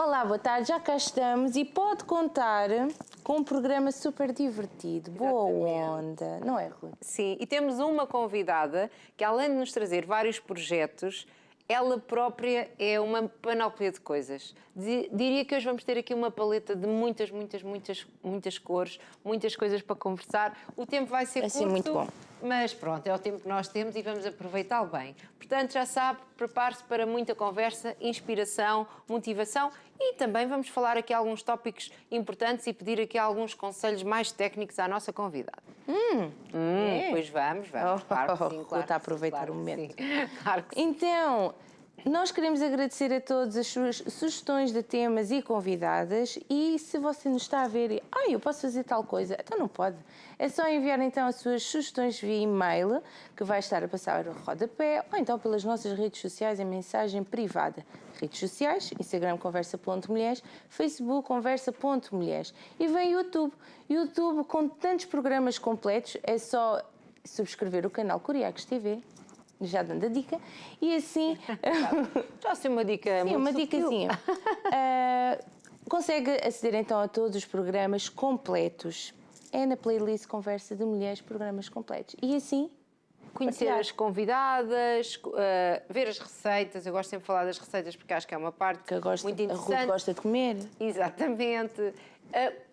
Olá, boa tarde, já cá estamos e pode contar com um programa super divertido, boa onda, não é, Rui? Sim, e temos uma convidada que, além de nos trazer vários projetos, ela própria é uma panóplia de coisas. Diria que hoje vamos ter aqui uma paleta de muitas cores, muitas coisas para conversar. O tempo vai ser curto, muito bom. mas pronto, é o tempo que nós temos e vamos aproveitá-lo bem. Portanto, já sabe, prepare-se para muita conversa, inspiração, motivação e também vamos falar aqui alguns tópicos importantes e pedir aqui alguns conselhos mais técnicos à nossa convidada. Pois vamos. Claro que sim, Está a aproveitar o momento. Claro que sim. Então, nós queremos agradecer a todos as suas sugestões de temas e convidadas e se você nos está a ver e, eu posso fazer tal coisa, então não pode. É só enviar então as suas sugestões via e-mail, que vai estar a passar o rodapé, ou então pelas nossas redes sociais em mensagem privada. Redes sociais, Instagram conversa.mulheres, Facebook conversa.mulheres e vem YouTube. YouTube com tantos programas completos, é só subscrever o canal Curiacos TV. Já dando a dica, e assim... Já sei uma dica muito uma sutil. dicasinha. Consegue aceder então a todos os programas completos. É na playlist Conversa de Mulheres, programas completos. E assim... Conhecer as convidadas, ver as receitas. Eu gosto sempre de falar das receitas porque acho que é uma parte que muito interessante. A Ruth gosta de comer. Exatamente.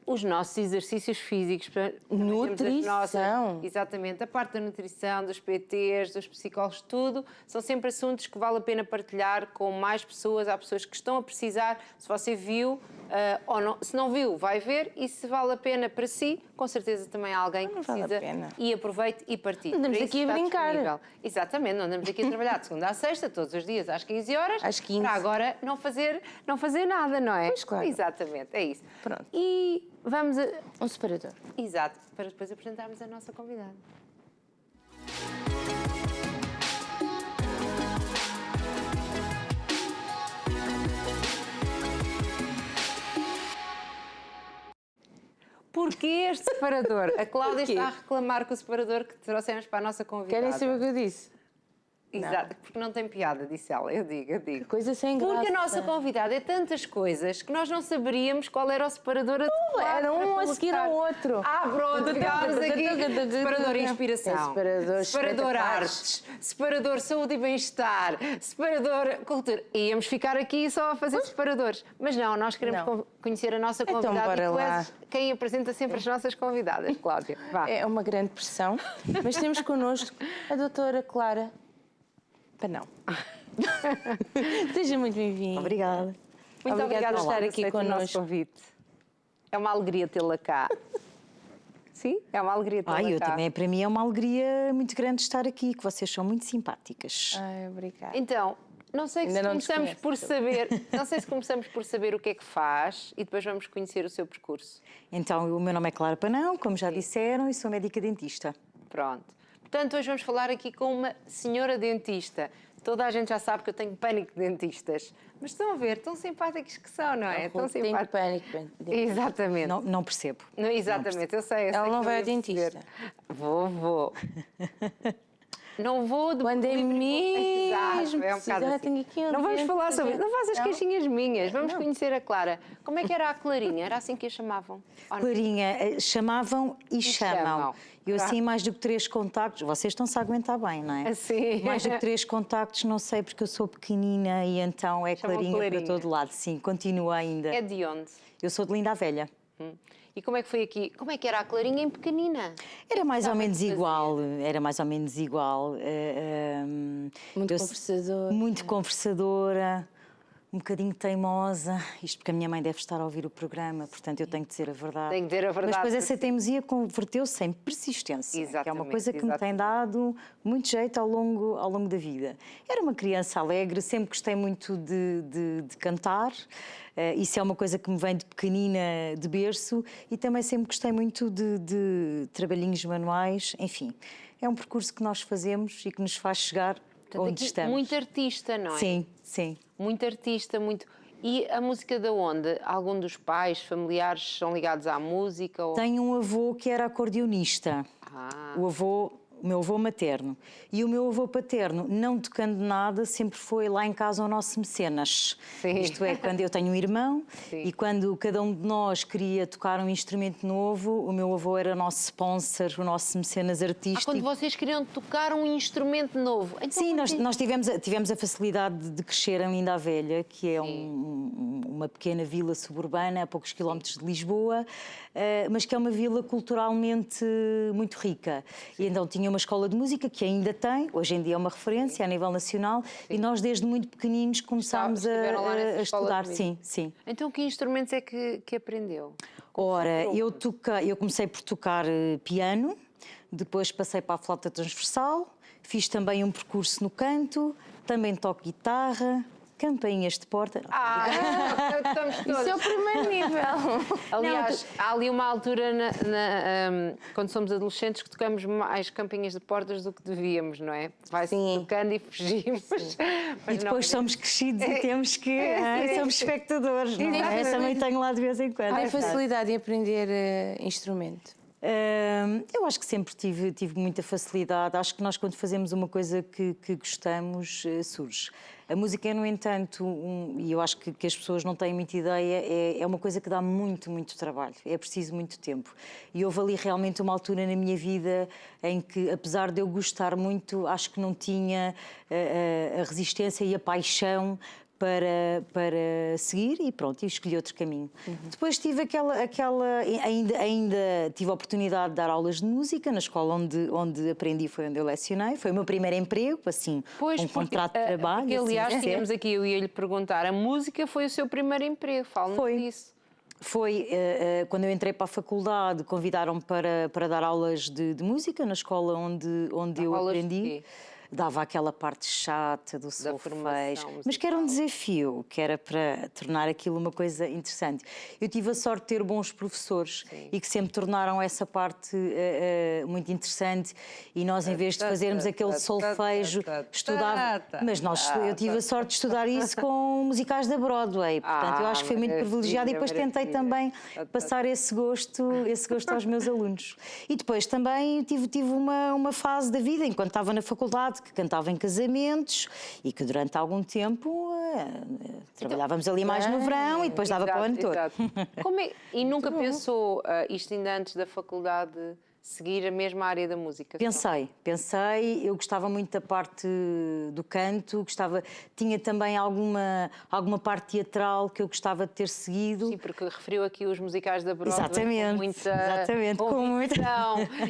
Os nossos exercícios físicos. Nutrição. Exatamente. A parte da nutrição, dos PTs, dos psicólogos, tudo. São sempre assuntos que vale a pena partilhar com mais pessoas. Há pessoas que estão a precisar. Se você viu ou não, se não viu, vai ver. E se vale a pena para si, com certeza também há alguém que precisa. Vale a pena. E aproveite e partilhe. Não andamos aqui a brincar. Disponível. Exatamente. Não andamos aqui a trabalhar de segunda à sexta, todos os dias, às 15 horas. Às 15. Para agora não fazer nada, não é? Pois, claro. Exatamente, é isso. Pronto. E vamos a... Um separador. Exato, para depois apresentarmos a nossa convidada. Porquê este separador? A Cláudia está a reclamar com o separador que trouxemos para a nossa convidada. Querem saber o que eu disse? Exato, porque não tem piada, disse ela, eu digo. Que coisa sem graça. Porque a nossa convidada é tantas coisas que nós não saberíamos qual era o separador adequado. Era um a seguir ao outro. Pronto, ficámos aqui. Separador inspiração, separador artes, separador saúde e bem-estar, separador cultura. Íamos ficar aqui só a fazer separadores. Mas não, nós queremos conhecer a nossa convidada. Então, bora e tu lá. és quem apresenta sempre as nossas convidadas, Cláudia. Vá. É uma grande pressão, mas temos connosco a doutora Clara Panão. Seja muito bem-vinda. Obrigada. Muito obrigada por estar aqui connosco. É uma alegria tê-la cá. Sim, é uma alegria tê-la cá. Eu também, para mim é uma alegria muito grande estar aqui, que vocês são muito simpáticas. Obrigada. Então, não sei se começamos por saber, não sei se começamos por saber o que é que faz e depois vamos conhecer o seu percurso. Então, o meu nome é Clara Panão, como já disseram, e sou médica dentista. Pronto. Portanto, hoje vamos falar aqui com uma senhora dentista. Toda a gente já sabe que eu tenho pânico de dentistas. Mas estão a ver, tão simpáticos que são, não é? Tão Tenho pânico de dentista. Exatamente. Não percebo. Exatamente, eu sei. Ela não vai ao dentista. Vou. Não vou de quando é mesmo. É um bocado assim. Tenho aqui não vamos falar sobre isso. Não faz as queixinhas minhas. Vamos conhecer a Clara. Como é que era a Clarinha? Era assim que a chamavam? Clarinha, chamavam e chamam. Eu assim, mais do que 3 contactos, vocês estão-se a aguentar bem, não é? Assim. Mais do que 3 contactos, não sei, porque eu sou pequenina e então é Clarinha para todo lado. Sim, continua ainda. É de onde? Eu sou de Linda a Velha. E como é que foi aqui? Como é que era a Clarinha em pequenina? Era mais ou menos igual, era mais ou menos igual. Muito conversadora. Muito conversadora, um bocadinho teimosa. Isto porque a minha mãe deve estar a ouvir o programa, portanto eu tenho que dizer a verdade. Tenho que dizer a verdade. Mas depois essa teimosia converteu-se em persistência, exatamente, que é uma coisa que me tem dado muito jeito ao longo da vida. Era uma criança alegre, sempre gostei muito de cantar. Isso é uma coisa que me vem de pequenina, de berço, e também sempre gostei muito de trabalhinhos manuais, enfim. É um percurso que nós fazemos e que nos faz chegar onde estamos. Muito artista, não é? Sim. Muito artista, muito... E a música de onde? Algum dos pais, familiares são ligados à música? Ou... Tenho um avô que era acordeonista. O avô o meu avô materno. E o meu avô paterno, não tocando nada, sempre foi lá em casa o nosso mecenas. Sim. Isto é, quando eu tenho um irmão Sim. e quando cada um de nós queria tocar um instrumento novo, o meu avô era o nosso sponsor, o nosso mecenas artístico. Quando vocês queriam tocar um instrumento novo. Então, Sim, nós tivemos a facilidade de crescer em Linda a Velha, que é uma pequena vila suburbana a poucos quilómetros de Lisboa, mas que é uma vila culturalmente muito rica. E então tinha uma escola de música que ainda tem, hoje em dia é uma referência a nível nacional, e nós desde muito pequeninos começámos Estiveram lá nessa a escola estudar. de música. Sim, sim. Então, que instrumentos é que aprendeu? Ora, eu comecei por tocar piano, depois passei para a flauta transversal, fiz também um percurso no canto, também toco guitarra, campainhas de porta. Estamos todos. Isso é o primeiro nível. Aliás, há ali uma altura, quando somos adolescentes, que tocamos mais campainhas de portas do que devíamos, não é? Vai-se tocando e fugimos. E depois somos crescidos e temos que... somos espectadores, não é? Eu também tenho lá de vez em quando. Tem facilidade em aprender instrumento? Eu acho que sempre tive muita facilidade. Acho que nós, quando fazemos uma coisa que gostamos, surge. A música, no entanto, e eu acho que as pessoas não têm muita ideia, é uma coisa que dá muito, muito trabalho. É preciso muito tempo. E houve ali realmente uma altura na minha vida em que, apesar de eu gostar muito, acho que não tinha a resistência e a paixão para seguir e pronto, e escolhi outro caminho. Depois tive ainda tive a oportunidade de dar aulas de música na escola onde aprendi, foi onde eu lecionei, foi o meu primeiro emprego, assim, um contrato de trabalho. Porque, aliás, assim, tínhamos aqui, eu ia lhe perguntar, a música foi o seu primeiro emprego, fala-nos disso. Foi quando eu entrei para a faculdade, convidaram-me para dar aulas de música na escola onde eu aprendi. Dava aquela parte chata do solfejo, mas que era um desafio, que era para tornar aquilo uma coisa interessante. Eu tive a sorte de ter bons professores e que sempre tornaram essa parte muito interessante, e nós, em vez de fazermos aquele solfejo, estudava... Mas eu tive a sorte de estudar isso com musicais da Broadway, portanto eu acho que foi muito privilegiado, e depois tentei também passar esse gosto aos meus alunos. E depois também tive uma fase da vida, enquanto estava na faculdade, que cantava em casamentos e que durante algum tempo trabalhávamos ali mais no verão e depois dava para o ano todo. E nunca pensou, isto ainda antes da faculdade, seguir a mesma área da música? Pensei, eu gostava muito da parte do canto, tinha também alguma parte teatral que eu gostava de ter seguido. Sim, porque referiu aqui os musicais da Broadway. Exatamente, com muita...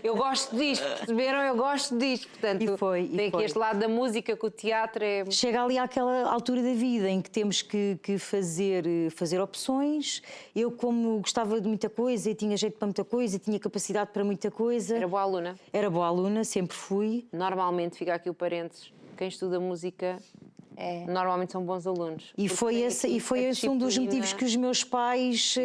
Eu gosto disto, perceberam? Eu gosto disto. Portanto, tem aqui este lado da música, que o teatro é... Chega ali àquela altura da vida em que temos que fazer opções. Eu, como gostava de muita coisa e tinha jeito para muita coisa e tinha capacidade para muita coisa... Era boa aluna? Era boa aluna, sempre fui. Normalmente, fica aqui o parênteses, quem estuda música normalmente são bons alunos. E foi esse um dos motivos que os meus pais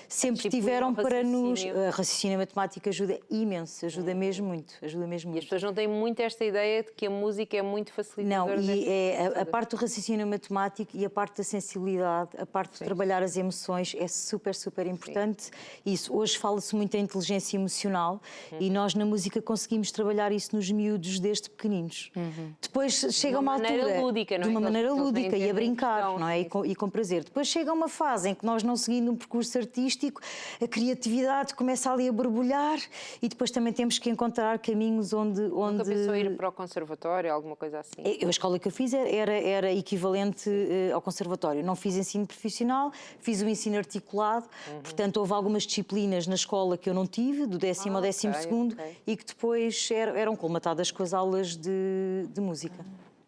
sempre tiveram para nos... A raciocínio matemática ajuda imenso, ajuda mesmo muito, E as pessoas não têm muito esta ideia de que a música é muito facilitadora. Não, e a parte do raciocínio matemático e a parte da sensibilidade, a parte de trabalhar as emoções é super, super importante. Isso, hoje fala-se muito em inteligência emocional e nós na música conseguimos trabalhar isso nos miúdos desde pequeninos. Depois chega uma altura... Lúdica, de uma maneira lúdica e a brincar, não é? E com prazer. Depois chega uma fase em que nós, não seguindo um percurso artístico, a criatividade começa ali a borbulhar e depois também temos que encontrar caminhos onde... Nunca pensou ir para o conservatório, alguma coisa assim? A escola que eu fiz era equivalente ao conservatório. Não fiz ensino profissional, fiz o ensino articulado, portanto houve algumas disciplinas na escola que eu não tive, do 10º ao 12º, e que depois eram colmatadas com as aulas de música.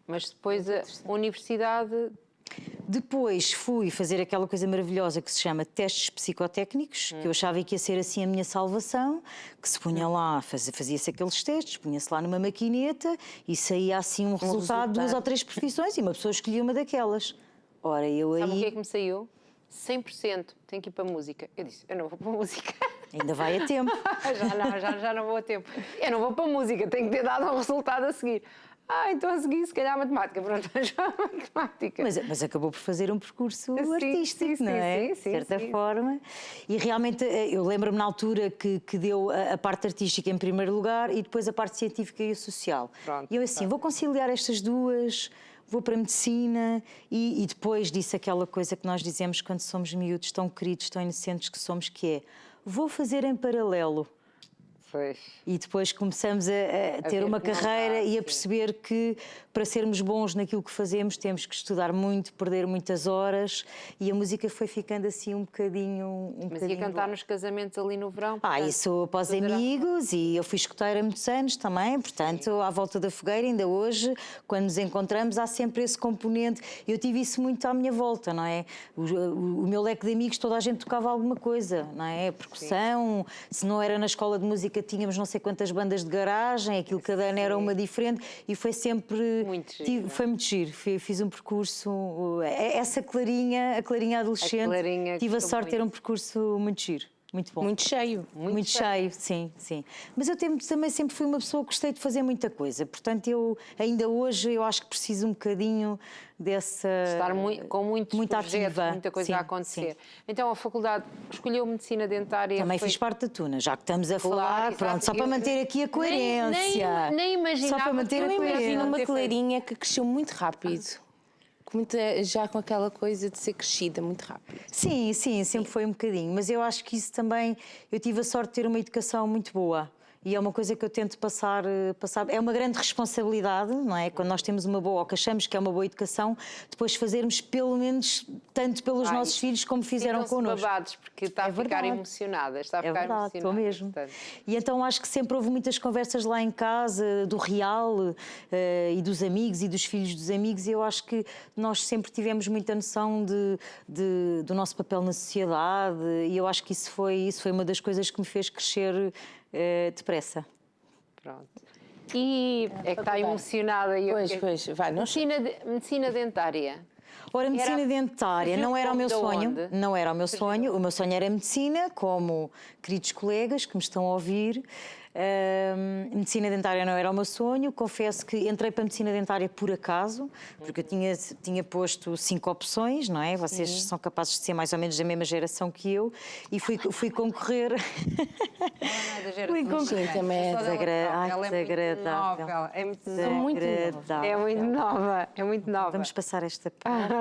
Mas depois a universidade... Depois fui fazer aquela coisa maravilhosa que se chama testes psicotécnicos, que eu achava que ia ser assim a minha salvação, que se punha lá, fazia-se aqueles testes, punha-se lá numa maquineta e saía assim um resultado de 2 ou 3 profissões e uma pessoa escolhia uma daquelas. Ora, eu aí... Sabe o que é que me saiu? 100% tenho que ir para a música. Eu disse, eu não vou para a música. Ainda vai a tempo. Já não vou a tempo. Eu não vou para a música, tenho que ter dado um resultado a seguir. então a seguir, se calhar, matemática. Pronto, já matemática. Mas acabou por fazer um percurso Sim, artístico, sim, não é? sim, De certa forma. E realmente, eu lembro-me na altura que deu a parte artística em primeiro lugar e depois a parte científica e a social. Pronto, E eu assim, vou conciliar estas duas, vou para a medicina e depois disse aquela coisa que nós dizemos quando somos miúdos, tão queridos, tão inocentes que somos, que é, vou fazer em paralelo. Pois. E depois começamos a ter ver uma que não carreira dá, e a sim. perceber que para sermos bons naquilo que fazemos temos que estudar muito, perder muitas horas e a música foi ficando assim um bocadinho. Mas ia cantar nos casamentos ali no verão? portanto, Isso após amigos e eu fui escuteira há muitos anos também, portanto, à volta da fogueira, ainda hoje, quando nos encontramos, há sempre esse componente. Eu tive isso muito à minha volta, não é? O meu leque de amigos, toda a gente tocava alguma coisa, não é? Percussão, se não era na escola de música, tínhamos não sei quantas bandas de garagem, aquilo cada ano era uma diferente e foi sempre. Muito giro. Foi muito giro. Fiz um percurso. Essa Clarinha, a Clarinha adolescente, Clarinha tive a gostou sorte de ter um muito. percurso muito giro. Muito bom. Muito cheio. Muito cheio, sim, sim. Mas eu também sempre fui uma pessoa que gostei de fazer muita coisa. Portanto, eu ainda hoje eu acho que preciso um bocadinho dessa. Estar com muitos muito projetos, ativa. muita coisa Sim, a acontecer. sim. Então a faculdade escolheu medicina dentária. Também foi... fiz parte da Tuna, já que estamos a Claro, falar, exato. pronto, só para manter aqui a coerência. Nem imaginava. Só para manter a que Eu coerência. imagino uma ter feito. Clarinha que cresceu muito rápido. Já com aquela coisa de ser crescida muito rápido. Sim, sim, sempre foi um bocadinho, mas eu acho que isso também, eu tive a sorte de ter uma educação muito boa. E é uma coisa que eu tento passar. É uma grande responsabilidade, não é? Quando nós temos uma boa, ou que achamos que é uma boa educação, depois fazermos pelo menos tanto pelos nossos filhos como fizeram Ficam-se connosco. babados, porque está a ficar verdade. emocionada. Está a É ficar verdade, estou emocionada. mesmo. portanto. E então acho que sempre houve muitas conversas lá em casa, do real e dos amigos e dos filhos dos amigos, e eu acho que nós sempre tivemos muita noção do nosso papel na sociedade, e eu acho que isso foi uma das coisas que me fez crescer depressa. Pronto. E é que está emocionada. E eu fiquei- Pois, vai, não Medicina dentária. Ora, medicina dentária surgiu não era o meu como de sonho, onde? não era o meu sonho. O meu sonho era medicina, como queridos colegas que me estão a ouvir. Medicina dentária não era o meu sonho. Confesso que entrei para a medicina dentária por acaso, porque eu tinha posto 5 opções, não é? Vocês são capazes de ser mais ou menos da mesma geração que eu, e fui concorrer. Fui concorrer. também é desagradável. Ela é muito São muito Desagradável. É muito nova. É muito nova. Vamos passar esta parte.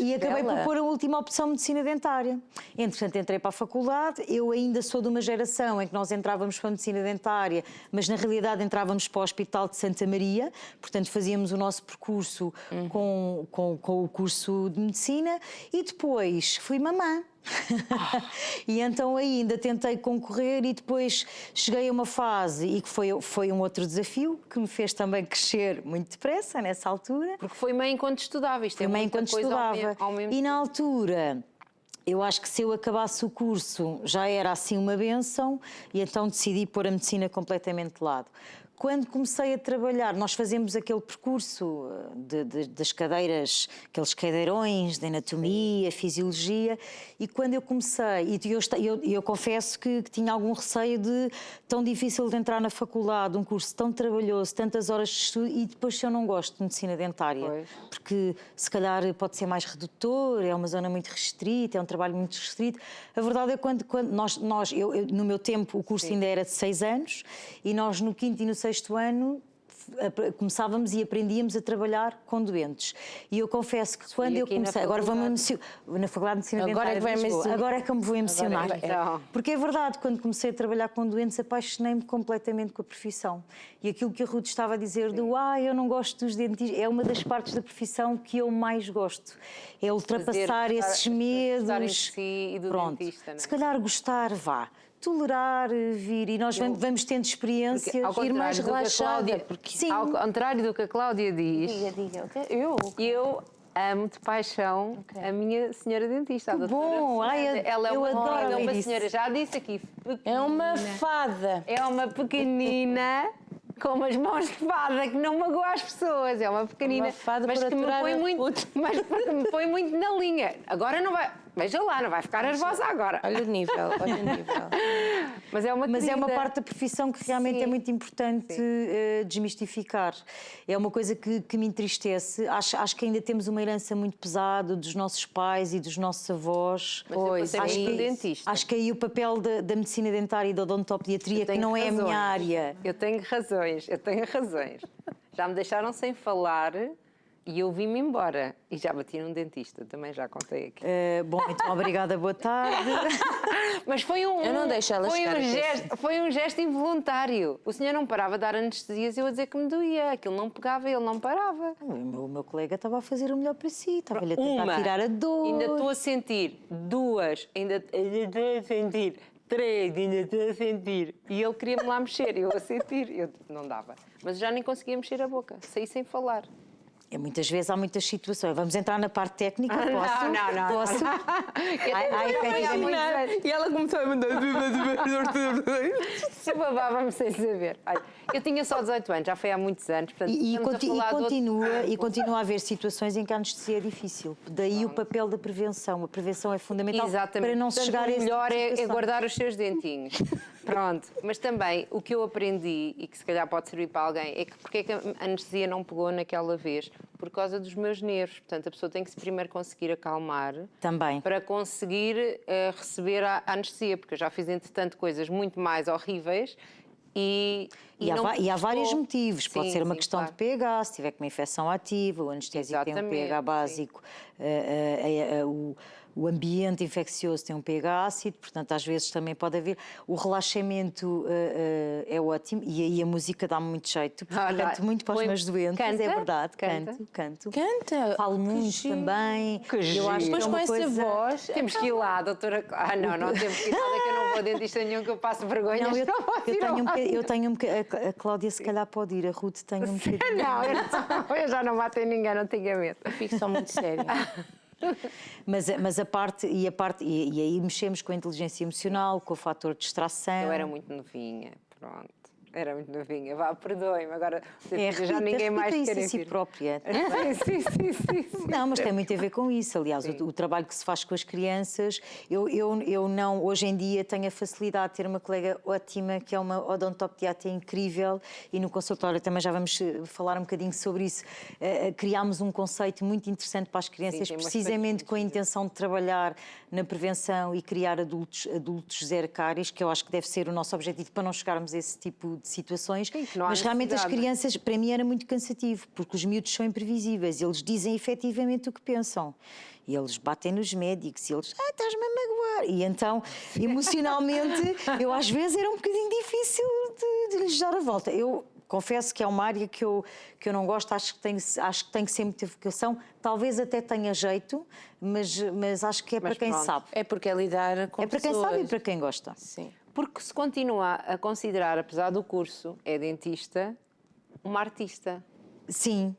E acabei por pôr a última opção, medicina dentária. Entretanto, entrei para a faculdade. Eu ainda sou de uma geração em que nós entrávamos para a medicina dentária, mas na realidade entrávamos para o Hospital de Santa Maria, portanto fazíamos o nosso percurso com o curso de medicina e depois fui mamã. E então ainda tentei concorrer e depois cheguei a uma fase e que foi um outro desafio que me fez também crescer muito depressa nessa altura. Porque foi mãe enquanto estudava. Isto é Foi mãe muita enquanto coisa estudava. ao mesmo E na altura, eu acho que se eu acabasse o curso já era assim uma bênção e então decidi pôr a medicina completamente de lado. Quando comecei a trabalhar, nós fazemos aquele percurso das cadeiras, aqueles cadeirões de anatomia, fisiologia, e quando eu comecei, e eu confesso que tinha algum receio de tão difícil de entrar na faculdade, um curso tão trabalhoso, tantas horas de estudo, e depois se eu não gosto de medicina dentária, Pois. porque se calhar pode ser mais redutor, é uma zona muito restrita, é um trabalho muito restrito. A verdade é que quando eu, no meu tempo o curso ainda era de 6 anos, e nós no 5º e no 6º ano começávamos e aprendíamos a trabalhar com doentes. E eu confesso que quando eu aqui na comecei, agora vou-me na Faculdade de Medicina Agora Dentária é que vai de Lisboa, mencionar. agora é que eu me vou emocionar. Então. Porque é verdade, quando comecei a trabalhar com doentes, apaixonei-me completamente com a profissão. E aquilo que a Ruth estava a dizer eu não gosto dos dentistas, é uma das partes da profissão que eu mais gosto. É ultrapassar esses medos. Gostar em si e do Pronto. dentista, não é? Se calhar gostar, vá. Tolerar, vir, e nós vamos tendo experiências, Porque, ir mais contrário do que a relaxada. Cláudia- Sim. Ao contrário do que a Cláudia diz, Diga. eu amo de paixão a minha senhora dentista. a doutora bom! Fernanda. Ai, Ela é eu uma, adoro é uma ouvir isso. senhora, já disse aqui, É uma fada. é uma pequenina com umas mãos de fada que não magoa as pessoas. É uma pequenina, Uma fada mas para que me aturar põe a muito, puta. mas que me põe muito na linha. Agora não vai, veja lá, não vai ficar nervosa agora. Olha o nível, olha o nível. Mas é uma Mas é uma querida. parte da profissão que realmente Sim. é muito importante desmistificar. É uma coisa que me entristece. Acho que ainda temos uma herança muito pesada dos nossos pais e dos nossos avós. Mas eu Pois, passei acho muito que- no dentista. Acho que aí o papel da medicina dentária e da odontopediatria, que Tenho não é a minha razões. área. Eu tenho razões. Já me deixaram sem falar e eu vim-me embora. E já bati num dentista, também já contei aqui. Bom, então obrigada, boa tarde. Mas foi um, Eu não deixo ela foi chegar um até gesto, foi um gesto involuntário. O senhor não parava de dar anestesias e eu a dizer que me doía. Aquilo não pegava, ele não parava. O meu colega estava a fazer o melhor para si, estava-lhe a tentar tirar a dor. Ainda estou a sentir. 2, ainda estou a sentir. 3, ainda estou a sentir. E ele queria-me lá mexer, eu a sentir. Eu não dava. Mas já nem conseguia mexer a boca. Saí sem falar. Muitas vezes há muitas situações. Vamos entrar na parte técnica, posso? Não. Posso? Ai, E ela começou a mandar. Eu babava-me sem saber. Olha, eu tinha só 18 anos, já foi há muitos anos. Portanto, estamos a falar de outro- continua a haver situações em que a anestesia é difícil. Daí o papel da prevenção. A prevenção é fundamental Exatamente. para não se Portanto, chegar a esse o melhor tipo de é situação. guardar os seus dentinhos. Pronto. Mas também, o que eu aprendi, e que se calhar pode servir para alguém, é que porque é que a anestesia não pegou naquela vez? Por causa dos meus nervos. Portanto, a pessoa tem que se primeiro conseguir acalmar Também. para conseguir receber a anestesia, porque eu já fiz, entretanto, coisas muito mais horríveis e há vários motivos. Pode Sim, ser uma sim, questão claro. de pH, se tiver com uma infecção ativa, o anestésico tem um Exatamente, pH básico, o ambiente infeccioso tem um pH ácido, portanto, às vezes também pode haver. O relaxamento é ótimo e aí a música dá-me muito jeito, porque canto muito para os Põe- meus doentes, canta? é verdade, Canta? canto. Canta! Falo Que muito giro. também. Que Eu giro. acho que Depois é com uma essa coisa... voz. Temos que ir lá, doutora. Não temos que ir nada, que eu não vou a dentista nenhum, que eu passo vergonha. Não, eu posso ir tenho ao lado. eu tenho um bocadinho. A Cláudia, se calhar, pode ir, a Ruth tem um bocadinho. Não, eu já não matei ninguém, não tinha medo. Fico só muito séria. Mas e aí mexemos com a inteligência emocional, com o fator de distração. Eu era muito novinha, pronto. Era muito novinha. Vá, perdoe-me, agora já Rita, ninguém mais isso quer a si vir. própria. Sim. Não, mas tem muito a ver com isso. Aliás, o trabalho que se faz com as crianças, eu não, hoje em dia tenho a facilidade de ter uma colega ótima, que é uma odontopediatra incrível, e no consultório também já vamos falar um bocadinho sobre isso. Criámos um conceito muito interessante para as crianças, tem umas precisamente com a coisas. intenção de trabalhar na prevenção e criar adultos zero cáries, que eu acho que deve ser o nosso objetivo para não chegarmos a esse tipo de situações. Sim, que não há Mas realmente as necessidade. crianças, para mim era muito cansativo, porque os miúdos são imprevisíveis, eles dizem efetivamente o que pensam. E eles batem nos médicos e eles, estás-me a magoar. E então, emocionalmente, eu às vezes era um bocadinho difícil de lhes dar a volta. Eu confesso que é uma área que eu não gosto, acho que tem que ser muita vocação, talvez até tenha jeito, mas acho que é para quem pronto. sabe. É porque é lidar com É para quem pessoas. sabe e para quem gosta. Sim. Porque se continua a considerar, apesar do curso, é dentista, uma artista. Sim.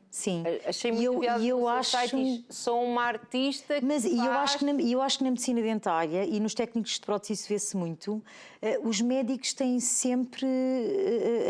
Achei muito piada eu no seu acho... site, diz, sou uma artista que Mas eu faz... acho que na medicina dentária e nos técnicos de prótese isso vê-se muito, os médicos têm sempre,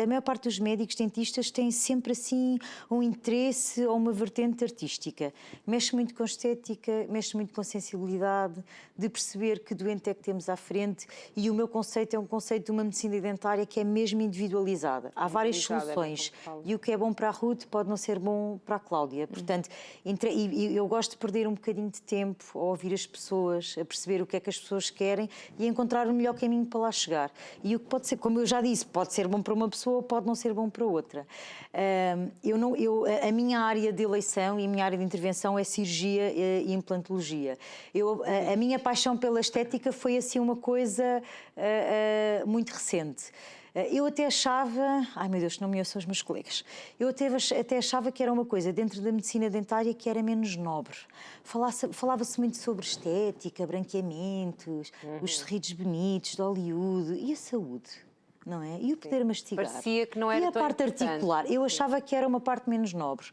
a maior parte dos médicos dentistas têm sempre assim um interesse ou uma vertente artística. Mexe muito com estética, mexe muito com sensibilidade, de perceber que doente é que temos à frente, e o meu conceito é um conceito de uma medicina dentária que é mesmo individualizada. Há várias Individualizada, soluções é como fala. e o que é bom para a Ruth pode não ser bom para a Cláudia. Portanto, e eu gosto de perder um bocadinho de tempo a ouvir as pessoas, a perceber o que é que as pessoas querem e a encontrar o melhor caminho para lá chegar. E o que pode ser, como eu já disse, pode ser bom para uma pessoa, pode não ser bom para outra. A minha área de eleição e a minha área de intervenção é cirurgia e implantologia. A minha paixão pela estética foi assim uma coisa muito recente. Eu até achava... Ai, meu Deus, não me ouçam os meus colegas. Eu até achava que era uma coisa dentro da medicina dentária que era menos nobre. Falava-se muito sobre estética, branqueamentos, os sorrisos bonitos de Hollywood. E a saúde? não é? E o poder mastigar. Parecia que não era e a tão parte importante. articular. Eu achava que era uma parte menos nobre.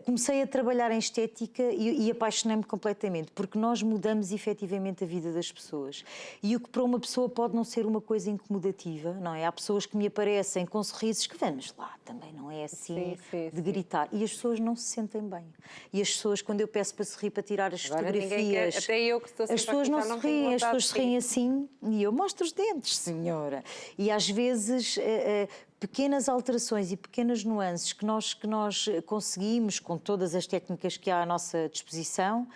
Comecei a trabalhar em estética e apaixonei-me completamente, porque nós mudamos efetivamente a vida das pessoas. E o que para uma pessoa pode não ser uma coisa incomodativa, não é? Há pessoas que me aparecem com sorrisos que vamos lá, também não é assim de gritar. E as pessoas não se sentem bem. E as pessoas, quando eu peço para sorrir, para tirar as Agora ninguém fotografias... quer, até eu que estou sempre As pessoas aqui, não já se tenho riem, as vontade pessoas de se riem assim e eu mostro os dentes, senhora. E às vezes pequenas alterações e pequenas nuances que nós conseguimos com todas as técnicas que há à nossa disposição,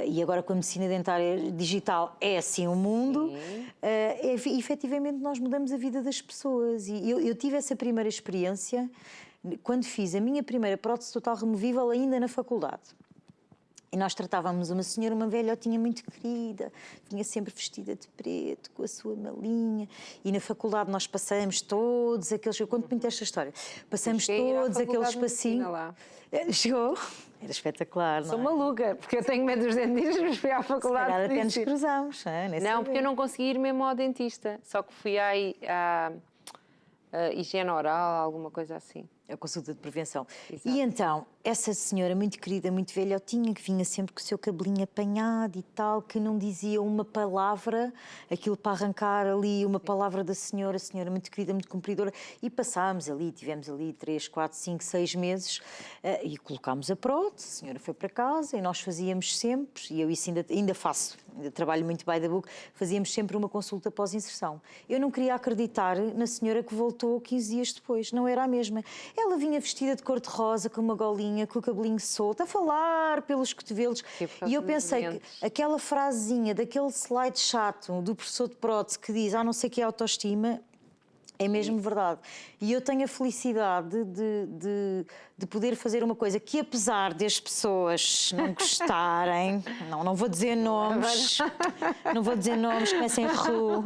e agora com a medicina dentária digital é assim o mundo, efetivamente nós mudamos a vida das pessoas. E eu tive essa primeira experiência quando fiz a minha primeira prótese total removível ainda na faculdade. E nós tratávamos uma senhora, uma velhotinha muito querida, vinha sempre vestida de preto, com a sua malinha. E na faculdade nós passamos todos aqueles... Eu conto muito esta história. Passamos todos aqueles passinhos... Chegou? Era espetacular, não é? Sou maluca, porque eu tenho medo dos dentistas, mas fui à faculdade. Se calhar até nos cruzamos. Não, porque eu não consegui ir mesmo ao dentista. Só que fui à higiene oral, alguma coisa assim. A consulta de prevenção. Exato. E então, essa senhora muito querida, muito velhotinha, que vinha sempre com o seu cabelinho apanhado e tal, que não dizia uma palavra, aquilo para arrancar ali uma palavra da senhora, muito querida, muito cumpridora, e passámos ali, tivemos ali 3, 4, 5, 6 meses, e colocámos a prótese, a senhora foi para casa, e nós fazíamos sempre, e eu isso ainda faço, ainda trabalho muito by the book, fazíamos sempre uma consulta pós-inserção. Eu não queria acreditar na senhora que voltou 15 dias depois, não era a mesma. Ela vinha vestida de cor-de-rosa, com uma golinha, com o cabelinho solto, a falar pelos cotovelos. E eu pensei que aquela frasezinha daquele slide chato do professor de prótese que diz não sei o que é autoestima, é mesmo verdade. E eu tenho a felicidade de poder fazer uma coisa que, apesar das pessoas não gostarem, não vou dizer nomes, não vou dizer nomes, comecem Ru.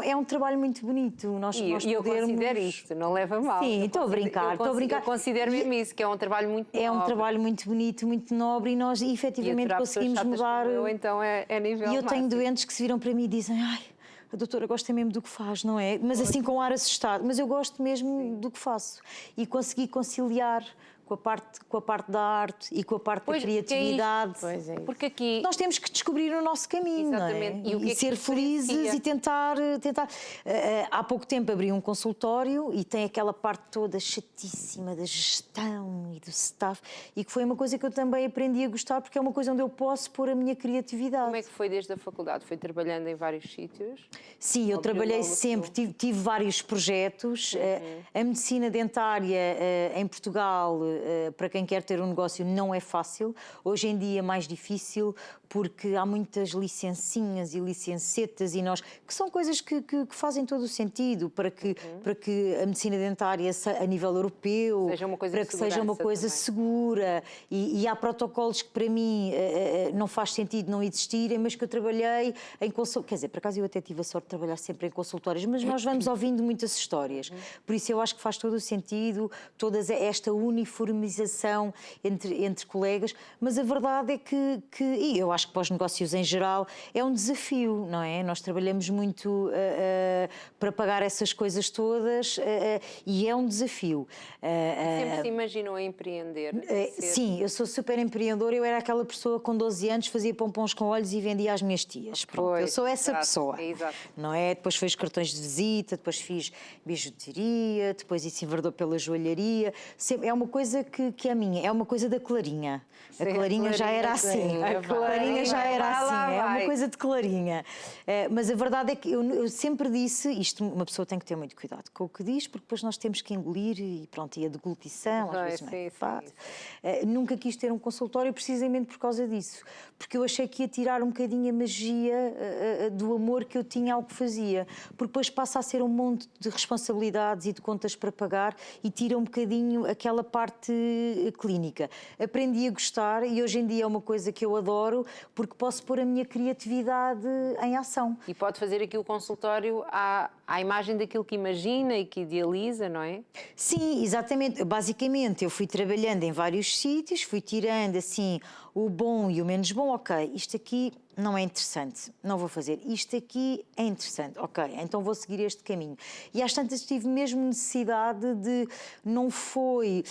É um trabalho muito bonito. E eu considero isto, não leva a mal. Sim, estou a brincar. Eu considero mesmo isso, que é um trabalho muito nobre. É um trabalho muito bonito, muito nobre, e nós efetivamente conseguimos mudar. Então é nível E eu tenho máximo. doentes que se viram para mim e dizem: ai, a doutora gosta mesmo do que faz, não é? Mas assim com ar assustado. Mas eu gosto mesmo do que faço. E consegui conciliar com a parte da arte e com a parte da criatividade. Pois é isso. Porque aqui... Nós temos que descobrir o nosso caminho, Exatamente. não é? E o que é que ser felizes diferencia? e tentar... há pouco tempo abri um consultório e tem aquela parte toda chatíssima da gestão e do staff, e que foi uma coisa que eu também aprendi a gostar, porque é uma coisa onde eu posso pôr a minha criatividade. Como é que foi desde a faculdade? Foi trabalhando em vários sítios? Sim, eu trabalhei sempre, tive vários projetos. A medicina dentária em Portugal, para quem quer ter um negócio, não é fácil. Hoje em dia é mais difícil, porque há muitas licencinhas e licencetas, e nós, que são coisas que fazem todo o sentido para que a medicina dentária, a nível europeu, seja uma coisa para que seja uma coisa segura. E há protocolos que para mim não faz sentido não existirem, mas que eu trabalhei em consultórios. Quer dizer, por acaso eu até tive a sorte de trabalhar sempre em consultórios, mas nós vamos ouvindo muitas histórias. Por isso eu acho que faz todo o sentido, toda esta uniformização entre colegas, mas a verdade é que e eu acho que para os negócios em geral é um desafio, não é? Nós trabalhamos muito para pagar essas coisas todas, e é um desafio. Sempre se imaginou a empreender? Sim, eu sou super empreendedora. Eu era aquela pessoa com 12 anos, fazia pompons com olhos e vendia às minhas tias. Pronto, eu sou essa pessoa. Exato. Não é? Depois fiz cartões de visita, depois fiz bijuteria, depois isso enverdou pela joalharia. É uma coisa que é minha, é uma coisa da Clarinha. A Clarinha já era assim. A Clarinha já era assim. É uma coisa de Clarinha. Mas a verdade é que eu sempre disse, isto uma pessoa tem que ter muito cuidado com o que diz, porque depois nós temos que engolir e pronto, e a deglutição, às vezes não é fácil. Nunca quis ter um consultório precisamente por causa disso, porque eu achei que ia tirar um bocadinho a magia do amor que eu tinha ao que fazia, porque depois passa a ser um monte de responsabilidades e de contas para pagar e tira um bocadinho aquela parte clínica. Aprendi a gostar e hoje em dia é uma coisa que eu adoro, porque posso pôr a minha criatividade em ação. E pode fazer aqui o consultório à imagem daquilo que imagina e que idealiza, não é? Sim, exatamente. Basicamente, eu fui trabalhando em vários sítios, fui tirando assim o bom e o menos bom. Ok, isto aqui não é interessante, não vou fazer. Isto aqui é interessante, ok, então vou seguir este caminho. E às tantas tive mesmo necessidade de... Não foi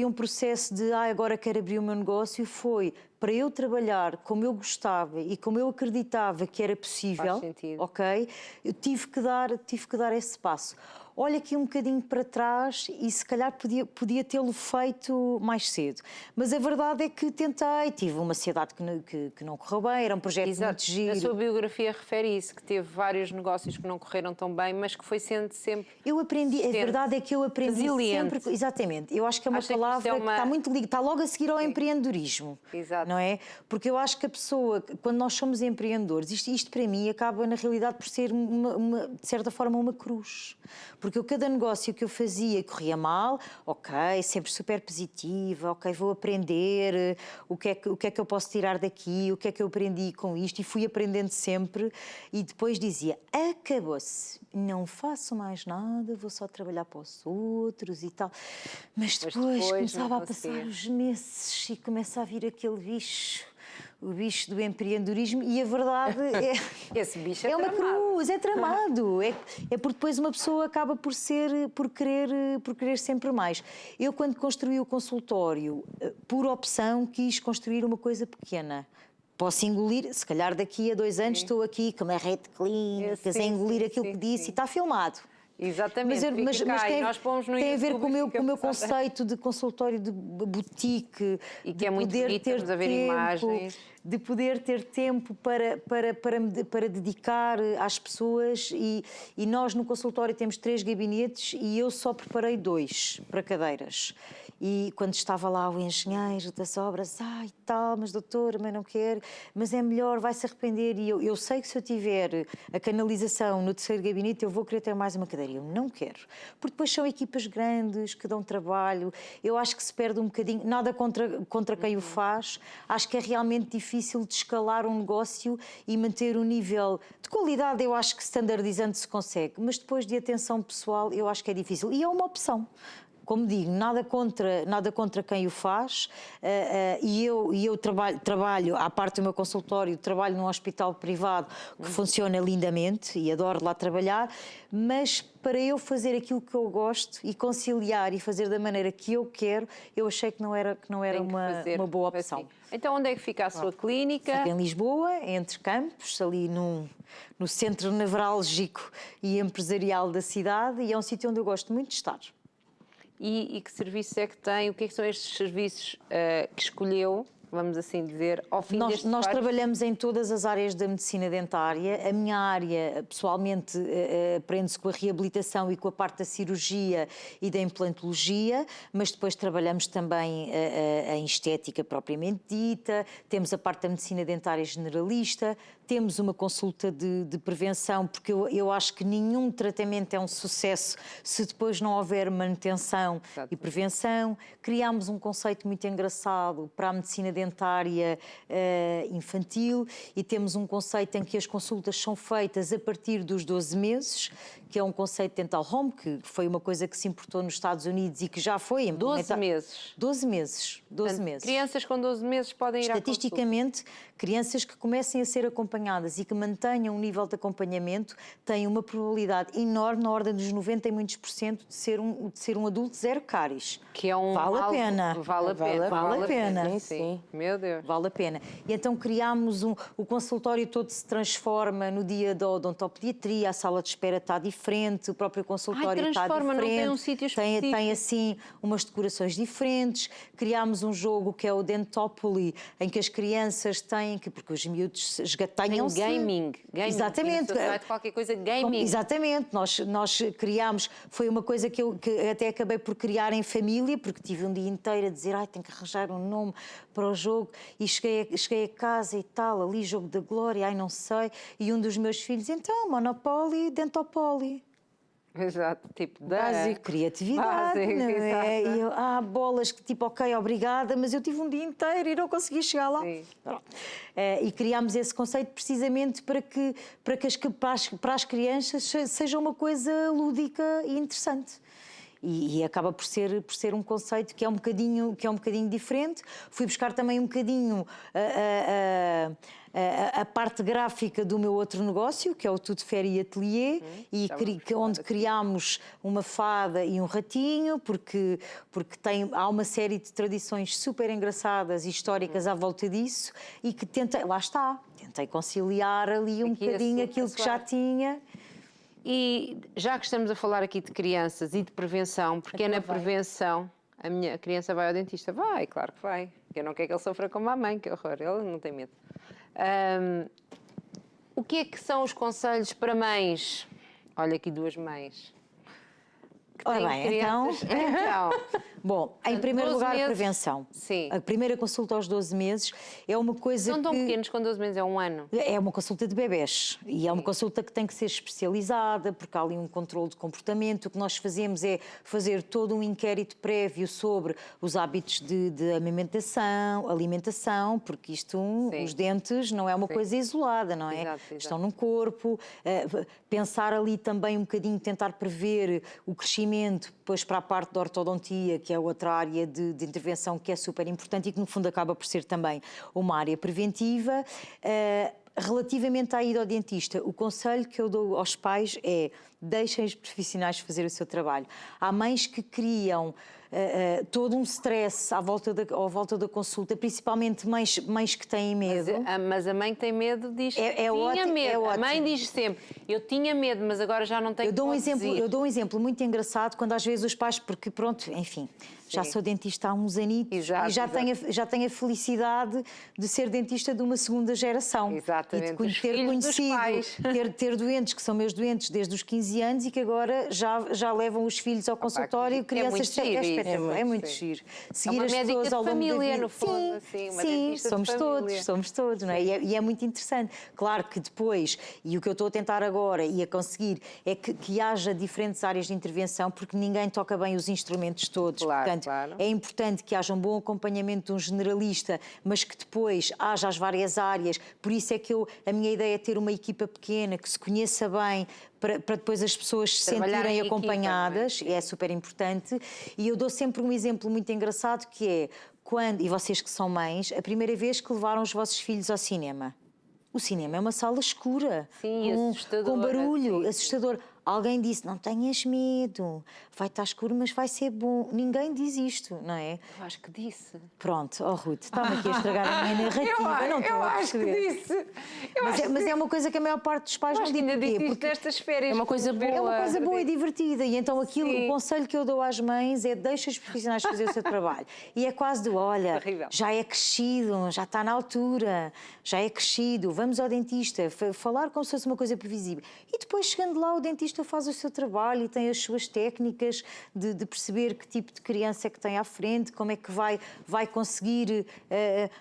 um processo de agora quero abrir o meu negócio, foi para eu trabalhar como eu gostava e como eu acreditava que era possível, Faz sentido. ok? Eu tive que dar esse passo. Olha aqui um bocadinho para trás e se calhar podia tê-lo feito mais cedo. Mas a verdade é que tentei, tive uma sociedade que não correu bem, era um projeto muito giro. A sua biografia refere isso, que teve vários negócios que não correram tão bem, mas que foi sendo sempre... Eu aprendi, a verdade é que eu aprendi resiliente. sempre... Exatamente, eu acho que é uma Acha que palavra isto é uma- que está muito ligada, está logo a seguir ao empreendedorismo. Exato. Não é? Porque eu acho que a pessoa, quando nós somos empreendedores, isto para mim acaba na realidade por ser, de certa forma, uma cruz. Porque cada negócio que eu fazia corria mal, ok, sempre super positiva, ok, vou aprender, o que é que eu posso tirar daqui, o que é que eu aprendi com isto, e fui aprendendo sempre, e depois dizia, acabou-se, não faço mais nada, vou só trabalhar para os outros e tal. Mas depois começava a passar os meses e começa a vir aquele bicho, o bicho do empreendedorismo, e a verdade é... Esse bicho é uma tramado. cruz, é tramado. É porque depois uma pessoa acaba por querer sempre mais. Eu, quando construí o consultório, por opção, quis construir uma coisa pequena. Posso engolir, se calhar daqui a 2 anos estou aqui com uma rede clínica, a engolir aquilo que disse, e está filmado. Exatamente, Mas nós pomos no tem a ver YouTube com o e meu, fica com o meu passada. conceito de consultório de boutique. E que de é muito poder bonito, ter estamos a ver tempo, imagens. de poder ter tempo para dedicar às pessoas. E nós no consultório temos 3 gabinetes e eu só preparei 2 para cadeiras. E quando estava lá o engenheiro das obras, tal, mas doutora, mas não quero, mas é melhor, vai-se arrepender. E eu sei que se eu tiver a canalização no 3º gabinete, eu vou querer ter mais uma cadeira. Eu não quero. Porque depois são equipas grandes, que dão trabalho. Eu acho que se perde um bocadinho, nada contra quem o faz. Acho que é realmente difícil de escalar um negócio e manter um nível de qualidade. Eu acho que standardizando se consegue, mas depois de atenção pessoal, eu acho que é difícil. E é uma opção. Como digo, nada contra quem o faz, e eu trabalho, à parte do meu consultório, trabalho num hospital privado que funciona lindamente e adoro lá trabalhar, mas para eu fazer aquilo que eu gosto e conciliar e fazer da maneira que eu quero, eu achei que não era uma boa opção. Assim. Então onde é que fica a sua clínica? Fica em Lisboa, entre Campos, ali no centro nevrálgico e empresarial da cidade, e é um sítio onde eu gosto muito de estar. E que serviços é que tem? O que é que são estes serviços que escolheu, vamos assim dizer, ao fim destes Nós vários... trabalhamos em todas as áreas da medicina dentária. A minha área, pessoalmente, prende-se com a reabilitação e com a parte da cirurgia e da implantologia, mas depois trabalhamos também em estética propriamente dita, temos a parte da medicina dentária generalista, temos uma consulta de prevenção, porque eu acho que nenhum tratamento é um sucesso se depois não houver manutenção e prevenção. Criámos um conceito muito engraçado para a medicina dentária infantil e temos um conceito em que as consultas são feitas a partir dos 12 meses, que é um conceito dental home, que foi uma coisa que se importou nos Estados Unidos e que já foi implementada. 12 meses? 12 meses. 12 Portanto, meses. Crianças com 12 meses podem ir à consulta? Estatisticamente, crianças que comecem a ser acompanhadas e que mantenham um nível de acompanhamento têm uma probabilidade enorme, na ordem dos 90 e muitos por cento, de ser um adulto zero cáries. Que é um Vale a pena. Vale a pena. Vale a pena. Sim. Meu Deus. Vale a pena. E então criámos o consultório todo se transforma no dia da odontopediatria, a sala de espera está diferente, o próprio consultório está transforma, diferente. não tem um sítio específico. Tem assim umas decorações diferentes. Criámos um jogo que é o Dentopoly, em que as crianças têm que, porque os miúdos esgatanham-se. Gaming. Exatamente. Qualquer coisa gaming. Exatamente. Nós criámos, foi uma coisa que até acabei por criar em família, porque tive um dia inteiro a dizer, tenho que arranjar um nome para o jogo, e cheguei a casa e tal, ali jogo da glória, não sei, e um dos meus filhos, então, Monopoly, Dentopoly. Exato, tipo, Básico. Criatividade, Básico, não é? exato. E eu, bolas que tipo, ok, obrigada, mas eu tive um dia inteiro e não consegui chegar lá. Sim. Pronto. E criámos esse conceito precisamente para as crianças seja uma coisa lúdica e interessante. E acaba por ser um conceito que é um bocadinho diferente. Fui buscar também um bocadinho a parte gráfica do meu outro negócio, que é o Tudo Féria e Atelier, onde criámos uma fada e um ratinho, porque há uma série de tradições super engraçadas e históricas à volta disso, e que tentei conciliar ali um bocadinho aquilo que já tinha. E já que estamos a falar aqui de crianças e de prevenção, porque é na prevenção, a minha criança vai ao dentista? Vai, claro que vai. Eu não quero que ele sofra como a mãe, que horror, ele não tem medo. O que é que são os conselhos para mães? Olha aqui duas mães. Ora bem, então... Bom, em primeiro lugar, meses, prevenção. Sim. A primeira consulta aos 12 meses é uma coisa São tão pequenos, com 12 meses é um ano. É uma consulta de bebés e é uma consulta que tem que ser especializada, porque há ali um controle de comportamento. O que nós fazemos é fazer todo um inquérito prévio sobre os hábitos de alimentação, porque os dentes não é uma coisa isolada, não é? Exato. Estão no corpo. Pensar ali também um bocadinho, tentar prever o crescimento depois para a parte da ortodontia, que é outra área de intervenção que é super importante e que no fundo acaba por ser também uma área preventiva. Relativamente à ida ao dentista, o conselho que eu dou aos pais é: deixem os profissionais fazer o seu trabalho. Há mães que criam todo um stress à volta da consulta, principalmente mães que têm medo. Mas a mãe que tem medo diz que tinha ótimo, medo. é A mãe ótimo. diz sempre: eu tinha medo, mas agora já não tenho. Eu dou um exemplo muito engraçado quando às vezes os pais, porque pronto, enfim, já sou dentista há uns anitos e já tenho a felicidade de ser dentista de uma segunda geração. Exatamente. E de ter conhecido, ter doentes que são meus doentes desde os 15 anos e que agora já levam os filhos ao consultório, crianças... É muito giro. Seguir as pessoas ao longo da vida. No fundo, sim, somos todos, não é? E é muito interessante. Claro que depois, e o que eu estou a tentar agora e a conseguir, é que haja diferentes áreas de intervenção, porque ninguém toca bem os instrumentos todos. Portanto, é importante que haja um bom acompanhamento de um generalista, mas que depois haja as várias áreas. Por isso é que a minha ideia é ter uma equipa pequena, que se conheça bem, para depois as pessoas se sentirem acompanhadas, e é super importante. E eu dou sempre um exemplo muito engraçado, que é e vocês que são mães, a primeira vez que levaram os vossos filhos ao cinema. O cinema é uma sala escura, com barulho, assustador. Alguém disse: não tenhas medo, vai estar escuro, mas vai ser bom. Ninguém diz isto, não é? Eu acho que disse. Pronto, Ruth, está-me aqui a estragar a minha narrativa. Eu acho que disse. Mas é uma coisa que a maior parte dos pais não diz. Porque nestas férias é uma coisa boa. É uma coisa boa e divertida. E então o conselho que eu dou às mães é: deixa os profissionais fazer o seu trabalho. E é quase olha, já é crescido, já está na altura, já é crescido, vamos ao dentista, falar como se fosse uma coisa previsível. E depois, chegando lá, o dentista faz o seu trabalho e tem as suas técnicas de perceber que tipo de criança é que tem à frente, como é que vai conseguir